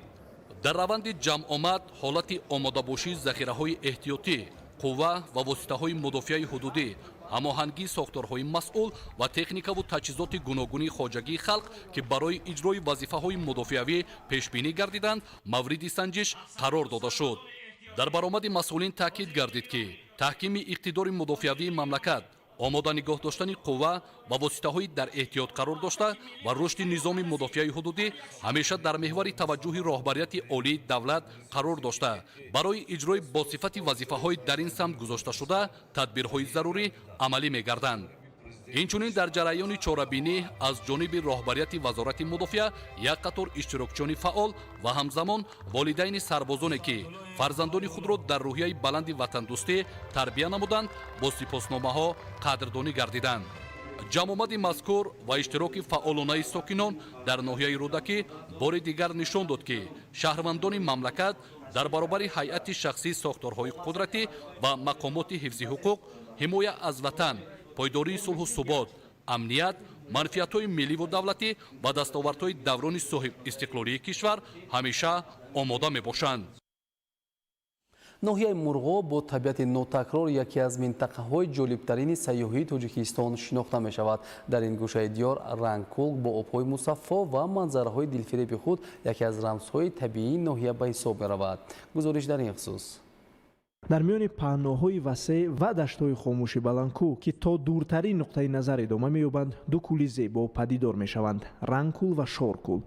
дар раванди ҷамъомад ҳолати омодабошии захираҳои эҳтиётӣ, қувва ва воситаҳои мудофиаи ҳудудӣ, ҳамоҳангии сохторҳои масъул ва техникаву таҷҳизоти гуногуни хоҷагии халқ ки барои иҷрои вазифаҳои мудофиавӣ пешбинӣ гардиданд, мавриди санҷиш қарор дода шуд. дар баромади масъулин таъкид гардид ки таҳкими иқтидори мудофиавии мамлакат, омода нигоҳ доштани қувва ва воситаҳои дар эҳтиёт қарор дошта ва рушди низоми мудофиаи ҳудудӣ ҳамеша дар меҳвари таваҷҷӯҳи роҳбарияти олии давлат қарор дошта, барои иҷрои босифати вазифаҳои дар ин самт гузошта шуда тадбирҳои зарурӣ амалӣ мегарданд. инчунин дар ҷараёни чорабинӣ аз ҷониби роҳбарияти вазорати мудофиа як қатор иштирокчиёни фаъол ва ҳамзамон волидайни сарбозоне ки фарзандони худро дар рӯҳияи баланди ватандӯстӣ тарбия намуданд, бо сипосномаҳо қадрдонӣ гардиданд. ҷамъомади мазкур ва иштироки фаъолонаи сокинон дар ноҳияи рӯдакӣ бори дигар нишон дод ки шаҳрвандони мамлакат дар баробари ҳайати шахсии сохторҳои қудратӣ ва мақомоти ҳифзи ҳуқуқ ҳимоя аз ватан, пойдории сулҳу субот, амният, манфиатҳои милливу давлатӣ ва дастовардҳои даврони соҳиб истиқлолии кишвар ҳамеша омода мебошанд. ноҳияи мурғоб бо табиати нотакрор яке аз минтақаҳои ҷолибтарини сайёҳии Тоҷикистон шинохта мешавад. Дар ин гӯшаи диёр Рангкул бо обҳои мусаффо ва манзараҳои дилфиреби худ яке аз рамзҳои табиии ноҳия ба ҳисоб меравад. гузориш дар ин хусус. дар миёни паҳноҳои васеъ ва даштҳои хомӯши баландкӯ ки то дуртарин нуқтаи назар идома меёбанд, ду кӯли зебо падидор мешаванд: Рангкул ва Шоркул.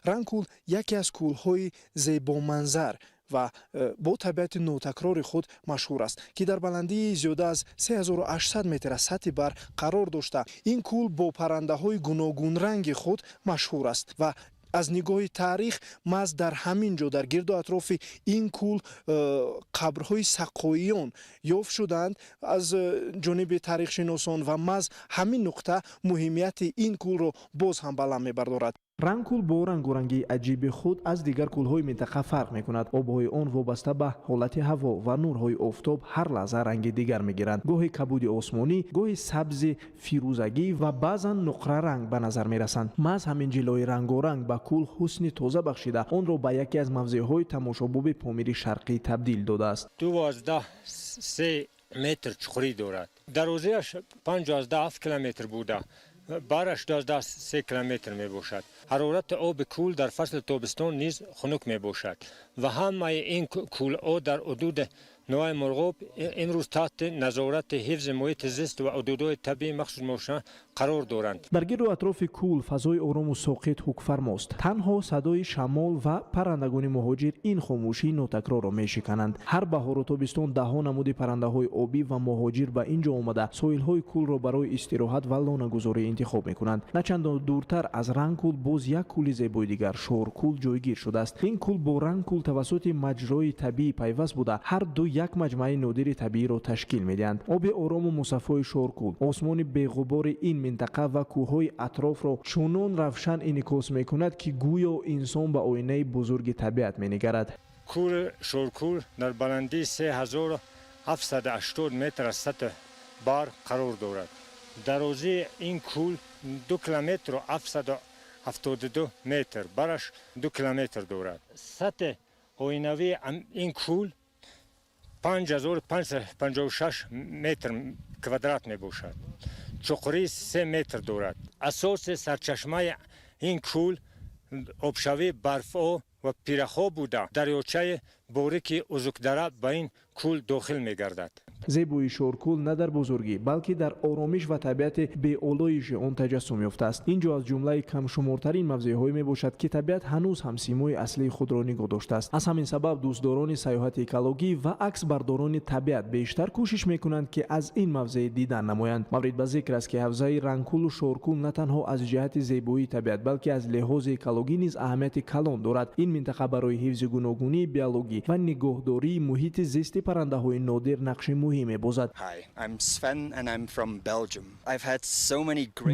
Рангкул яке аз кӯлҳои зебоманзар ва бо табиати нотакрори худ машҳур аст, ки дар баландии зиёда аз 3800 метр аз сатҳи бар қарор дошта, ин кӯл бо паррандаҳои гуногунранги худ машҳур аст ва аз нигоҳи таърих маз дар ҳамин ҷо дар гирду атрофи ин кӯл қабрҳои саққоиён ёфт шуданд аз ҷониби таърихшиносон ва маз ҳамин нуқта муҳимияти ин кӯлро боз ҳам баланд мебардорад. Рангкул бо рангурангии аҷиби худ аз дигар кӯлҳои минтақа фарқ мекунад. Обҳои он вобаста ба ҳолати ҳаво ва нурҳои офтоб ҳар лаҳза ранги дигар мегиранд. Гоҳи кабуди осмонӣ, гоҳи сабзи фирӯзагӣ ва баъзан нуқраранг ба назар мерасанд. Маҳз ҳамин ҷилои рангоранг ба кӯл ҳусни тоза бахшида, онро ба яке аз мавзеъҳои тамошобоби Помири Шарқӣ табдил додааст. 12 метр чуқурӣ дорад. Дарозиаш 57 километр буда. бараш 13 километр мебошад. ҳарорати оби кӯл дар фасли тобистон низ хунук мебошад ва ҳамаи ин кӯлҳо дар ҳудуди ноҳияи мурғоб имрӯз таҳти назорати ҳифзи муҳити зист ва ҳудудҳои табиӣ махсус мошина қарор доранд. Дар гирду атрофи кӯл фазои орому соқит ҳукфармост. Танҳо садои шамол ва паррандагони муҳоҷир ин хомӯшии нотакрорро мешикананд. ҳар баҳору тобистон даҳҳо намуди паррандаҳои обӣ ва муҳоҷир ба ин ҷо омада соҳилҳои кӯлро барои истироҳат ва лонагузорӣ интихоб мекунанд. Начандон дуртар аз Рангкул боз як кӯли зебои дигар, Шоркул, ҷойгир шудааст. Ин кӯл бо Рангкул тавассути маҷрои табиӣ пайваст буда, ҳар ду як маҷмаи нодири табииро ташкил медиҳанд. оби орому мусаффои Шоркул, осмони беғубори ин минтақа ва кӯҳҳои атрофро чунон равшан инъикос мекунад, ки гӯё инсон ба оинаи бузурги табиат менигарад. кӯли Шоркул дар баландии 3780 метр аз сатҳи бар қарор дорад. дарозии ин кӯл 2 километру 772 метр, бараш 2 километр дорад. сатҳи оинавии ин кӯл 5556 метр квадрат мебошад. чуқурии 3 метр дорад. асоси сарчашмаи ин кӯл обшавии барфҳо ва пирахҳо буда, дарёчаи борики Узукдара ба ин кӯл дохил мегардад. зебои Шоркул на дар бузургӣ, балки дар оромиш ва табиати беолоиши он таҷассум ёфтааст. ин ҷо аз ҷумлаи камшумортарин мавзеъҳое мебошад, ки табиат ҳанӯз ҳам симои аслии худро нигоҳ доштааст. аз ҳамин сабаб дӯстдорони саёҳати экологӣ ва аксбардорони табиат бештар кӯшиш мекунанд, ки аз ин мавзеъ дидан намоянд. маврид ба зикр аст, ки ҳавзаи Рангкулу Шоркул на танҳо аз ҷиҳати зебоии табиат, балки аз лиҳози экологӣ низ аҳамияти калон дорад. ин минтақа барои ҳифзи гуногунии биологӣ ва нигоҳдории муҳити зисти паррандаҳои нодир нақши муҳим мебозад.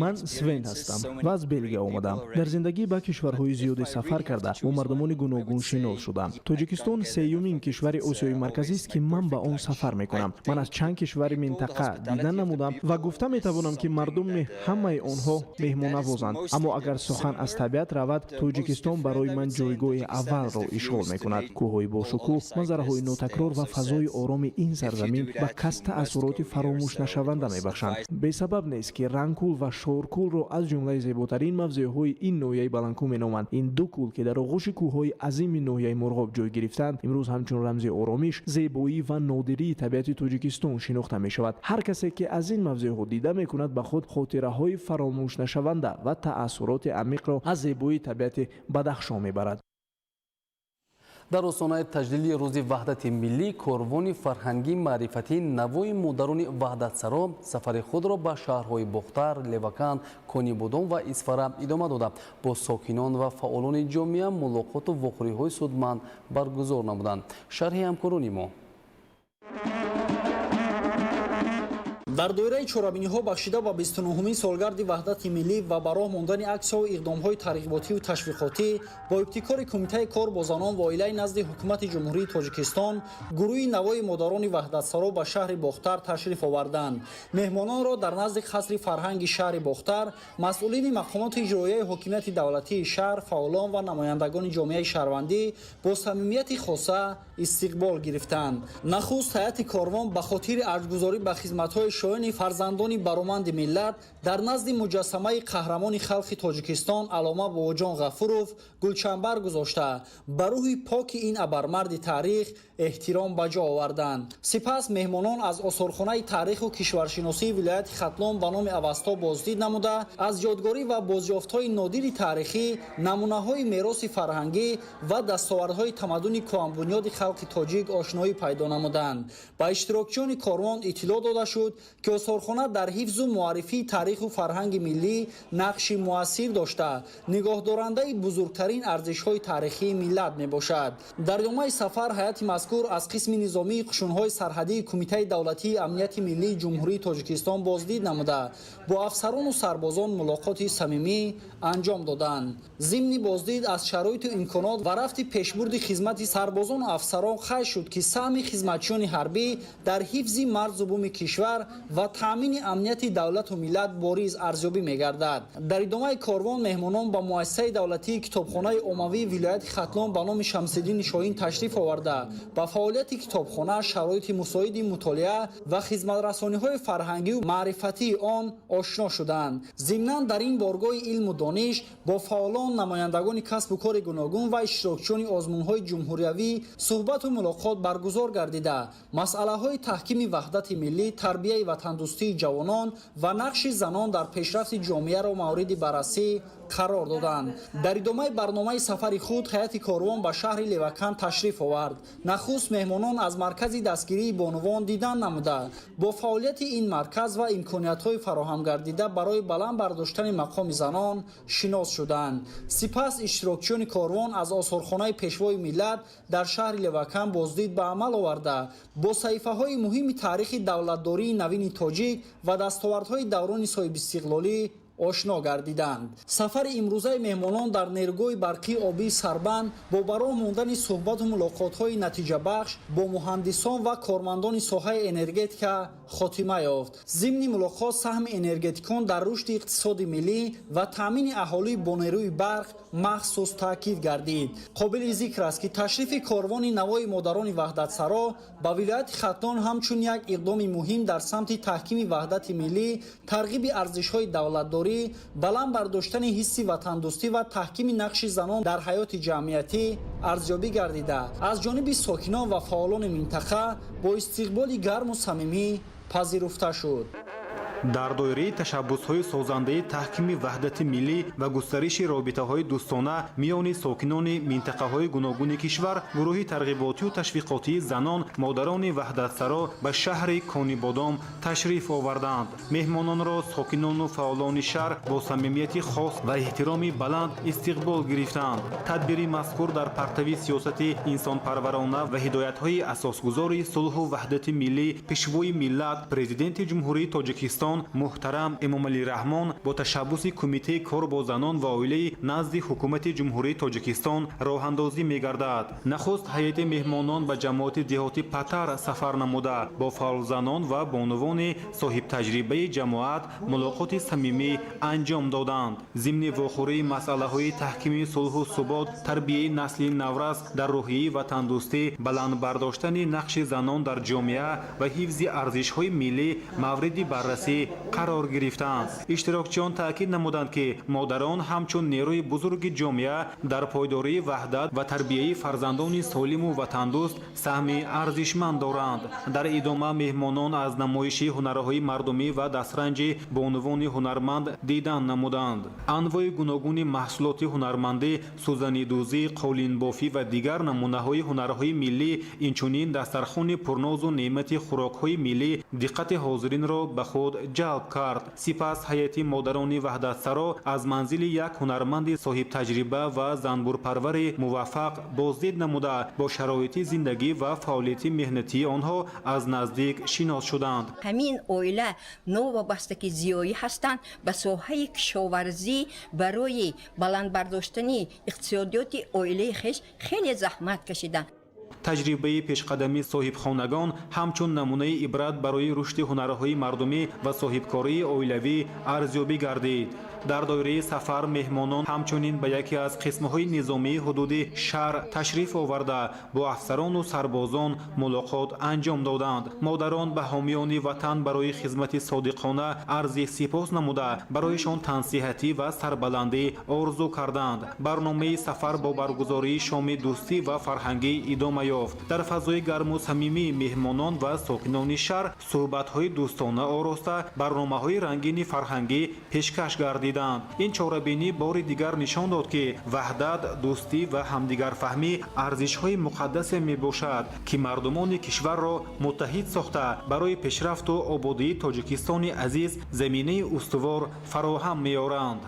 ман Свен ҳастам ва аз Белгия омадам. дар зиндагӣ ба кишварҳои зиёде сафар карда бо мардумони гуногун шинос шудам. Тоҷикистон сеюмин кишвари Осиёи марказист, ки ман ба он сафар мекунам. ман аз чанд кишвари минтақа дидан намудам ва гуфта метавонам, ки мардуми ҳамаи онҳо меҳмоннавозанд. аммо агар сухан аз табиат равад, Тоҷикистон барои ман ҷойгоҳи аввалро ишғол мекунад. кӯҳҳои бошукӯҳ, манзараҳои нотакрор ва фазои ороми ин сарзамин ба кас таъссуроти фаромӯшнашаванда мебахшанд. бесабаб нест, ки Рангкул ва Шоркулро аз ҷумлаи зеботарин мавзеъҳои ин ноҳияи баландкӯ меноманд. ин ду кӯл, ки дар оғӯши кӯҳҳои азими ноҳияи Мурғоб ҷой гирифтанд, имрӯз ҳамчун рамзи оромиш, зебоӣ ва нодирии табиати Тоҷикистон шинохта мешавад. ҳар касе, ки аз ин мавзеъҳо дида мекунад, ба худ хотираҳои фаромӯшнашаванда ва таассуроти амиқро аз зебоии табиати бадахшон мебарад. дар остонаи таҷлили рӯзи ваҳдати миллӣ, корвони фарҳангӣ маърифатӣ навои модарони ваҳдатсаро сафари худро ба шаҳрҳои Бохтар, Левакан, Конибодон ва Исфара идома дода, бо сокинон ва фаъолони ҷомеа мулоқоту вохӯриҳои судманд баргузор намуданд. шарҳи ҳамкорони мо. дар доираи чорабиниҳо бахшида ба 29-умин солгарди ваҳдати миллӣ ва ба роҳ мондани аксҳо иқдомҳои тарғиботиву ташвиқотӣ бо ибтикори кумитаи кор бо занон ва оилаи назди ҳукумати ҷумҳурии Тоҷикистон гурӯҳи навои модарони ваҳдатсаро ба шаҳри Бохтар ташриф оварданд. Меҳмононро дар назди қасри фарҳанги шаҳри Бохтар масъулини мақомоти иҷроияи ҳокимияти давлатии шаҳр, фаъолон ва намояндагони ҷомеаи шаҳрвандӣ бо самимияти хоса истиқбол гирифтанд. Нахуст ҳайати корвон ба хотири арҷгузорӣ ба хизматҳои шояни фарзандони бароманди миллат дар назди муҷассамаи қаҳрамони халқи Тоҷикистон Алома Бобоҷон Ғафуров гулчанбар гузошта ба рӯҳи поки ин абармарди таърих эҳтиром ба ҷо оварданд. Сипас меҳмонон аз осорхонаи таъриху кишваршиносии вилояти Хатлон ба номи Авасто боздид намуда аз ёдгорӣ ва бозёфтҳои нодири таърихӣ, намунаҳои мероси фарҳангӣ ва дастовардҳои тамаддуни кӯҳанбунёди халқи тоҷик ошноӣ пайдо намуданд. Ба иштирокчиёни корвон иттилоъ дода шуд ки осорхона дар ҳифзу муаррифии таъриху фарҳанги миллӣ нақши муассир дошта нигоҳдорандаи бузургтарин арзишҳои таърихии миллат мебошад. Дар идомаи сафар ҳайати мазкур аз қисми низомии қушунҳои сарҳадии Кумитаи давлатии амнияти миллии ҷумҳурии Тоҷикистон боздид намуда бо афсарону сарбозон мулоқоти самимӣ анҷом доданд. Зимни боздид аз шароиту имконот ва рафти пешбурди хизмати сарбозону афсарон хай шуд ки саҳми хизматчиёни ҳарбӣ дар ҳифзи марзу буми кишвар ва таъмини амнияти давлату миллат бориз арзёбӣ мегардад. Дар идомаи корвон меҳмонон ба муассисаи давлатии китобхонаи оммавии вилояти Хатлон ба номи Шамсиддини Шоҳин ташриф оварда ба фаъолияти китобхона, шароити мусоиди мутолиа ва хизматрасониҳои фарҳангиву маърифатии он ошно шуданд. Зимнан дар ин боргоҳи илму дониш бо фаъолон, намояндагони касбу кори гуногун ва иштирокчиёни озмунҳои ҷумҳуриявӣ суҳбату мулоқот баргузор гардида масъалаҳои таҳкими ваҳдати миллӣ, тарбияи ватандӯстии ҷавонон ва нақши занон дар пешрафти ҷомеаро мавриди баррасӣ қарор доданд. Дар идомаи барномаи сафари худ ҳайати корвон ба шаҳри Левакан ташриф овард. Нахуст меҳмонон аз маркази дастгирии бонувон дидан намуда бо фаъолияти ин марказ ва имкониятҳои фароҳам гардида барои баланд бардоштани мақоми занон шинос шуданд. Сипас иштирокчиёни корвон аз осорхонаи пешвои миллат дар шаҳри Левакан боздид ба амал оварда бо саҳифаҳои муҳими таърихи давлатдории навини тоҷик ва дастовардҳои даврони соҳибистиқлолӣ ошно гардиданд. Сафари имрӯзаи меҳмонон дар нерӯгоҳи барқии обии Сарбанд бо ба роҳ мондани суҳбату мулоқотҳои натиҷабахш бо муҳандисон ва кормандони соҳаи энергетика хотима ёфт. Зимни мулоқот саҳми энергетикон дар рушди иқтисоди миллӣ ва таъмини аҳолӣ бо нерӯи барқ махсус таъкид гардид. Қобили зикр аст ки ташрифи корвони навои модарони ваҳдатсаро ба вилояти Хатлон ҳамчун як иқдоми муҳим дар самти таҳкими ваҳдати миллӣ, тарғиби арзишҳои давлатдорӣ, баланд бардоштани ҳисси ватандӯстӣ ва таҳкими нақши занон дар ҳаёти ҷамъиятӣ арзёбӣ гардида аз ҷониби сокинон ва фаъолони минтақа бо истиқболи гарму самимӣ пазируфта шуд. дар доираи ташаббусҳои созандаи таҳкими ваҳдати миллӣ ва густариши робитаҳои дӯстона миёни сокинони минтақаҳои гуногуни кишвар, гурӯҳи тарғиботию ташвиқотии занон модарони ваҳдатсаро ба шаҳри Конибодом ташриф оварданд. Меҳмононро сокинону фаъолони шаҳр бо самимияти хос ва эҳтироми баланд истиқбол гирифтанд. Тадбири мазкур дар партави сиёсати инсонпарварона ва ҳидоятҳои асосгузори сулҳу ваҳдати миллӣ, пешвои миллат, президенти ҷумҳурии Тоҷикистон муҳтарам Эмомалӣ Раҳмон бо ташаббуси Кумитаи кор бо занон ва оилаи назди ҳукумати ҷумҳурии Тоҷикистон роҳандозӣ мегардад. Нахуст ҳайати меҳмонон ба ҷамоати деҳоти Патар сафар намуда бо фаъолзанон ва бонувони соҳибтаҷрибаи ҷамоат мулоқоти самимӣ анҷом доданд. Зимни вохӯрии масъалаҳои таҳкими сулҳу субот, тарбияи насли наврас дар роҳияи ватандӯстӣ, баланд бардоштани нақши занон дар ҷомеа ва ҳифзи арзишҳои миллӣ мавриди баррасӣ қарор гирифтанд. Иштирокчиён таъкид намуданд ки модарон ҳамчун нерӯи бузурги ҷомеа дар пойдории ваҳдат ва тарбияи фарзандони солиму ватандӯст саҳми арзишманд доранд. Дар идома меҳмонон аз намоиши ҳунарҳои мардумӣ ва дастранҷи бонувони ҳунарманд дидан намуданд. Анвои гуногуни маҳсулоти ҳунармандӣ, сӯзанидӯзӣ, қолинбофӣ ва дигар намунаҳои ҳунарҳои миллӣ, инчунин дастархони пурнозу неъмати хӯрокҳои миллӣ диққати ҳозиринро ба худ ҷалб кард. Сипас ҳайати модарони ваҳдатсаро аз манзили як ҳунарманди соҳибтаҷриба ва занбурпарвари муваффақ боздид намуда бо шароити зиндагӣ ва фаъолияти меҳнатии онҳо аз наздик шинос шуданд. ҳамин оила новобастаки зиёӣ ҳастанд ба соҳаи кишоварзӣ барои баландбардоштани иқтисодиёти оилаи хеш хеле заҳмат кашиданд. таҷрибаи пешқадами соҳибхонагон ҳамчун намунаи ибрат барои рушди ҳунарҳои мардумӣ ва соҳибкории оилавӣ арзёбӣ гардид. дар доираи сафар меҳмонон ҳамчунин ба яке аз қисмҳои низомии ҳудуди шаҳр ташриф оварда бо афсарону сарбозон мулоқот анҷом доданд. модарон ба ҳомиёни ватан барои хизмати содиқона арзи сипос намуда барояшон тансиҳатӣ ва сарбаландӣ орзу карданд. барномаи сафар бо баргузории шоми дӯстӣ ва фарҳангӣ идома ёфт. дар фазои гарму самимии меҳмонон ва сокинони шаҳр суҳбатҳои дӯстона ороста барномаҳои рангини фарҳангӣ пешкаш гардиданд. ин чорабинӣ бори дигар нишон дод ки ваҳдат, дӯстӣ ва ҳамдигарфаҳмӣ арзишҳои муқаддасе мебошад ки мардумони кишварро муттаҳид сохта барои пешрафту ободии тоҷикистони азиз заминаи устувор фароҳам меоранд.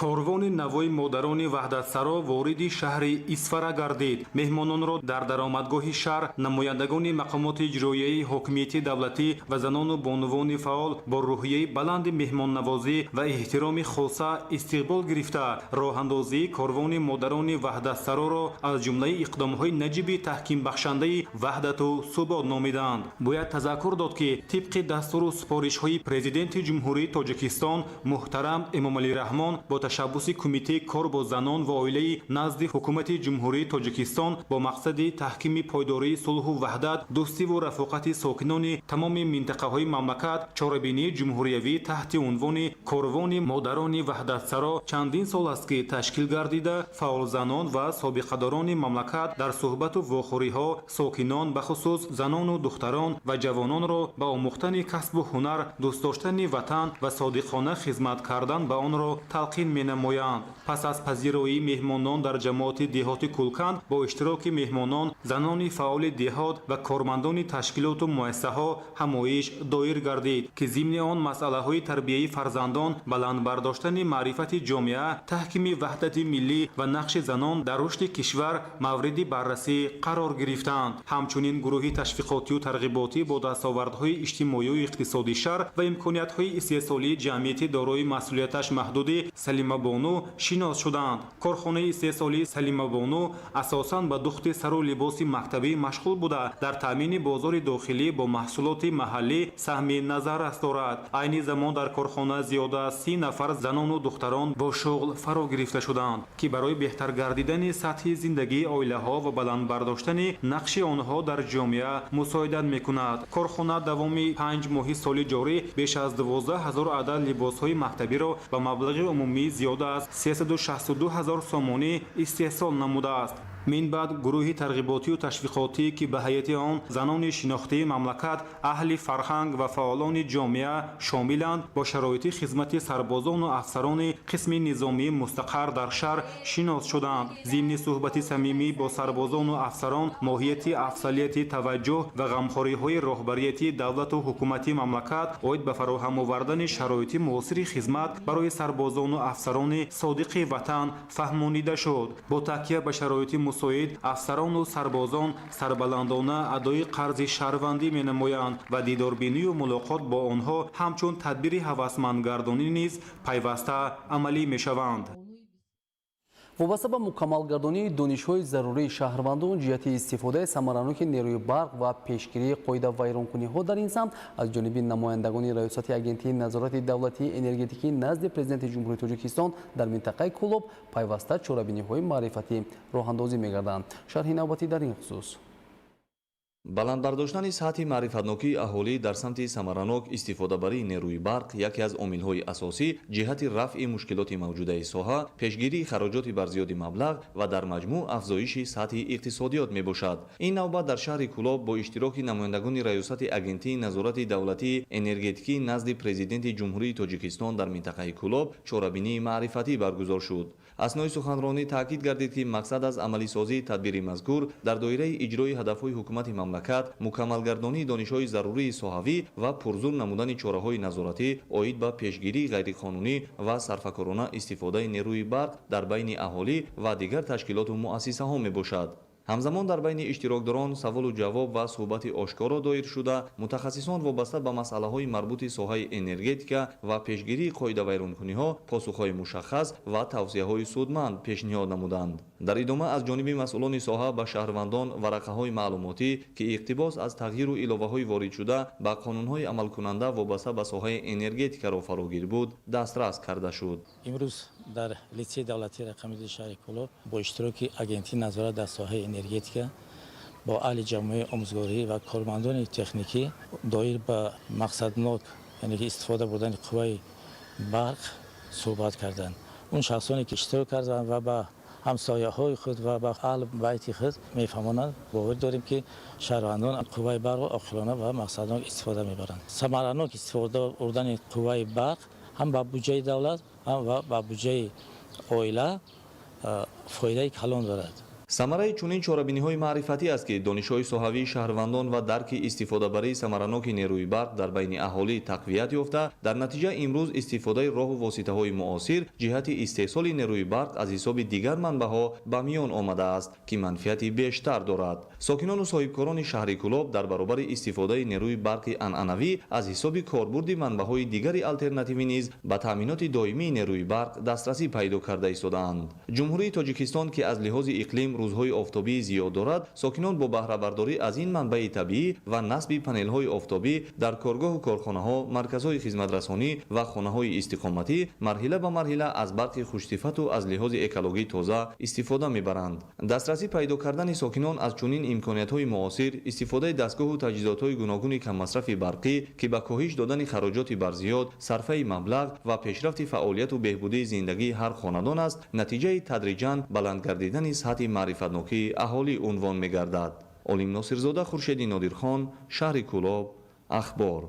корвони навои модарони ваҳдатсаро вориди шаҳри Исфара гардид. меҳмононро дар даромадгоҳи шаҳр намояндагони мақомоти иҷроияи ҳокимияти давлатӣ ва занону бонувони фаъол бо рӯҳияи баланди меҳмоннавозӣ ва эҳтироми хоса истиқбол гирифта роҳандозии корвони модарони ваҳдатсароро аз ҷумлаи иқдомҳои наҷиби таҳкимбахшандаи ваҳдату субот номиданд. бояд тазаккур дод ки тибқи дастуру супоришҳои президенти ҷумҳурии Тоҷикистон муҳтарам Эмомалӣ Раҳмон бо ташаббуси кумитаи кор бо занон ва оилаи назди ҳукумати ҷумҳурии Тоҷикистон бо мақсади таҳкими пойдории сулҳу ваҳдат, дӯстиву рафоқати сокинони тамоми минтақаҳои мамлакат чорабинии ҷумҳуриявӣ таҳти унвони корвони модарони ваҳдатсаро чандин сол аст ки ташкил гардида фаъолзанон ва собиқадорони мамлакат дар суҳбату вохӯриҳо сокинон бахусус занону духтарон ва ҷавононро ба омӯхтани касбу ҳунар, дӯстдоштани ватан ва содиқона хизмат кардан ба онро талқин менамоянд. пас аз пазироии меҳмонон дар ҷамоати деҳоти Кулканд бо иштироки меҳмонон, занони фаъоли деҳот ва кормандони ташкилоту муассисаҳо ҳамоиш доир гардид ки зимни он масъалаҳои тарбияи фарзандон, баландбардоштани маърифати ҷомеа, таҳкими ваҳдати миллӣ ва нақши занон дар рушди кишвар мавриди баррасӣ қарор гирифтанд. ҳамчунин гурӯҳи ташвиқотию тарғиботӣ бо дастовардҳои иҷтимоию иқтисодии шаҳр ва имкониятҳои истеҳсолии ҷамъияти дорои масъулияташ маҳдуди Салимабону шинос шуданд. корхонаи истеҳсолии Салимабону асосан ба духти сару либоси мактабӣ машғул буда дар таъмини бозори дохилӣ бо маҳсулоти маҳаллӣ саҳми назаррас дорад. айни замон дар корхона зиёда аз 30 нафар занону духтарон бо шуғл фаро гирифта шуданд ки барои беҳтар гардидани сатҳи зиндагии оилаҳо ва баландбардоштани нақши онҳо дар ҷомеа мусоидат мекунад. корхона давоми 5 моҳи соли ҷорӣ беш аз 12 000 адад либосҳои мактабиро ба маблағи умумӣ зиёда аз 362 000 сомонӣ истеҳсол намудааст. минбаъд гурӯҳи тарғиботию ташвиқотӣ ки ба ҳайати он занони шинохтаи мамлакат, аҳли фарҳанг ва фаъолони ҷомеа шомиланд, бо шароити хизмати сарбозону афсарони қисми низомии мустақар дар шаҳр шинос шуданд. зимни суҳбати самимӣ бо сарбозону афсарон моҳияти афзалияти таваҷҷӯҳ ва ғамхориҳои роҳбарияти давлату ҳукумати мамлакат оид ба фароҳам овардани шароити муосири хизмат барои сарбозону афсарони содиқи ватан фаҳмонида шуд. бо такя ба шароити мусоид афсарону сарбозон сарбаландона адои қарзи шаҳрвандӣ менамоянд ва дидорбинию мулоқот бо онҳо ҳамчун тадбири ҳавасмандгардонӣ низ пайваста амалӣ мешаванд. вобаста ба мукаммалгардонии донишҳои зарурии шаҳрвандон ҷиҳати истифодаи самараноки нерӯи барқ ва пешгирии қоидавайронкуниҳо дар ин самт аз ҷониби намояндагони раёсати агентии назорати давлатии энергетикӣ назди президенти ҷумҳурии Тоҷикистон дар минтақаи Кӯлоб пайваста чорабиниҳои маърифатӣ роҳандозӣ мегарданд. шарҳи навбатӣ дар ин хусус. баландбардоштани сатҳи маърифатнокии аҳолӣ дар самти самаранок истифодабарии нерӯи барқ яке аз омилҳои асосӣ ҷиҳати рафъи мушкилоти мавҷудаи соҳа, пешгирии хароҷоти барзиёди маблағ ва дар маҷмӯъ афзоиши сатҳи иқтисодиёт мебошад. ин навбат дар шаҳри Кӯлоб бо иштироки намояндагони раёсати агентии назорати давлатии энергетикӣ назди президенти ҷумҳурии Тоҷикистон дар минтақаи Кӯлоб чорабинии маърифатӣ баргузор шуд. аснои суханронӣ таъкид гардид ки мақсад аз амалисозии тадбири мазкур дар доираи иҷрои ҳадафҳои ҳукумати мамлакат мукаммалгардонии донишҳои зарурии соҳавӣ ва пурзур намудани чораҳои назоратӣ оид ба пешгирии ғайриқонунӣ ва сарфакорона истифодаи нерӯи барқ дар байни аҳолӣ ва дигар ташкилоту муассисаҳо мебошад. ҳамзамон дар байни иштирокдорон саволу ҷавоб ва суҳбати ошкоро доир шуда мутахассисон вобаста ба масъалаҳои марбути соҳаи энергетика ва пешгирии қоидавайронкуниҳо посухҳои мушаххас ва тавсияҳои судманд пешниҳод намуданд. дар идома аз ҷониби масъулони соҳа ба шаҳрвандон варақаҳои маълумотӣ ки иқтибос аз тағйиру иловаҳои воридшуда ба қонунҳои амалкунанда вобаста ба соҳаи энергетикаро фарогир буд дастрас карда шуд. имрӯз дар литсеи давлатии рақамии шаҳри Кӯлоб бо иштироки агентии назорат дар соҳаи энергетика бо аҳли ҷамъияи омӯзгорӣ ва кормандони техникӣ доир ба мақсаднок яъне ки истифода бурдани қувваи барқ суҳбат карданд. он шахсоне ки иштирок карданд ва ба ҳамсояҳои худ ва ба аҳли байти худ мефаҳмонанд, бовар дорем ки шаҳрвандон қувваи барқро оқилона ва мақсаднок истифода мебаранд. самаранок истифода бурдани қувваи барқ ҳам ба буҷаи давлат ҳам ба буҷаи оила фоидаи калон дорад. самараи чунин чорабиниҳои маърифатӣ аст ки донишҳои соҳавии шаҳрвандон ва дарки истифодабарии самараноки нерӯи барқ дар байни аҳолӣ тақвият ёфта, дар натиҷа имрӯз истифодаи роҳу воситаҳои муосир ҷиҳати истеҳсоли нерӯи барқ аз ҳисоби дигар манбаъҳо ба миён омадааст ки манфиати бештар дорад. сокинону соҳибкорони шаҳри Кӯлоб дар баробари истифодаи нерӯи барқи анъанавӣ аз ҳисоби корбурди манбаъҳои дигари алтернативӣ низ ба таъминоти доимии нерӯи барқ дастрасӣ пайдо карда истодаанд. ҷумҳурии Тоҷикистон ки аз лиҳози иқлим рӯзҳои офтобии зиёд дорад, сокинон бо баҳравардорӣ аз ин манбаи табиӣ ва насби панелҳои офтобӣ дар коргоҳу корхонаҳо, марказҳои хизматрасонӣ ва хонаҳои истиқоматӣ марҳила ба марҳила аз барқи хушсифату аз лиҳози экологӣ тоза истифода мебаранд. дастрасӣ пайдо кардани сокинон аз чунин имкониятҳои муосир, истифодаи дастгоҳу таҷҳизотҳои гуногуни каммасрафи барқӣ ки ба коҳиш додани хароҷоти барзиёд, сарфаи маблағ ва пешрафти фаъолияту беҳбудии зиндагии ҳар хонадон аст, натиҷаи тадриҷан баланд гардидани сатҳи маърифатнокии аҳолӣ унвон мегардад. олим носирзода, хуршеди нодирхон, шаҳри Кӯлоб, ахбор.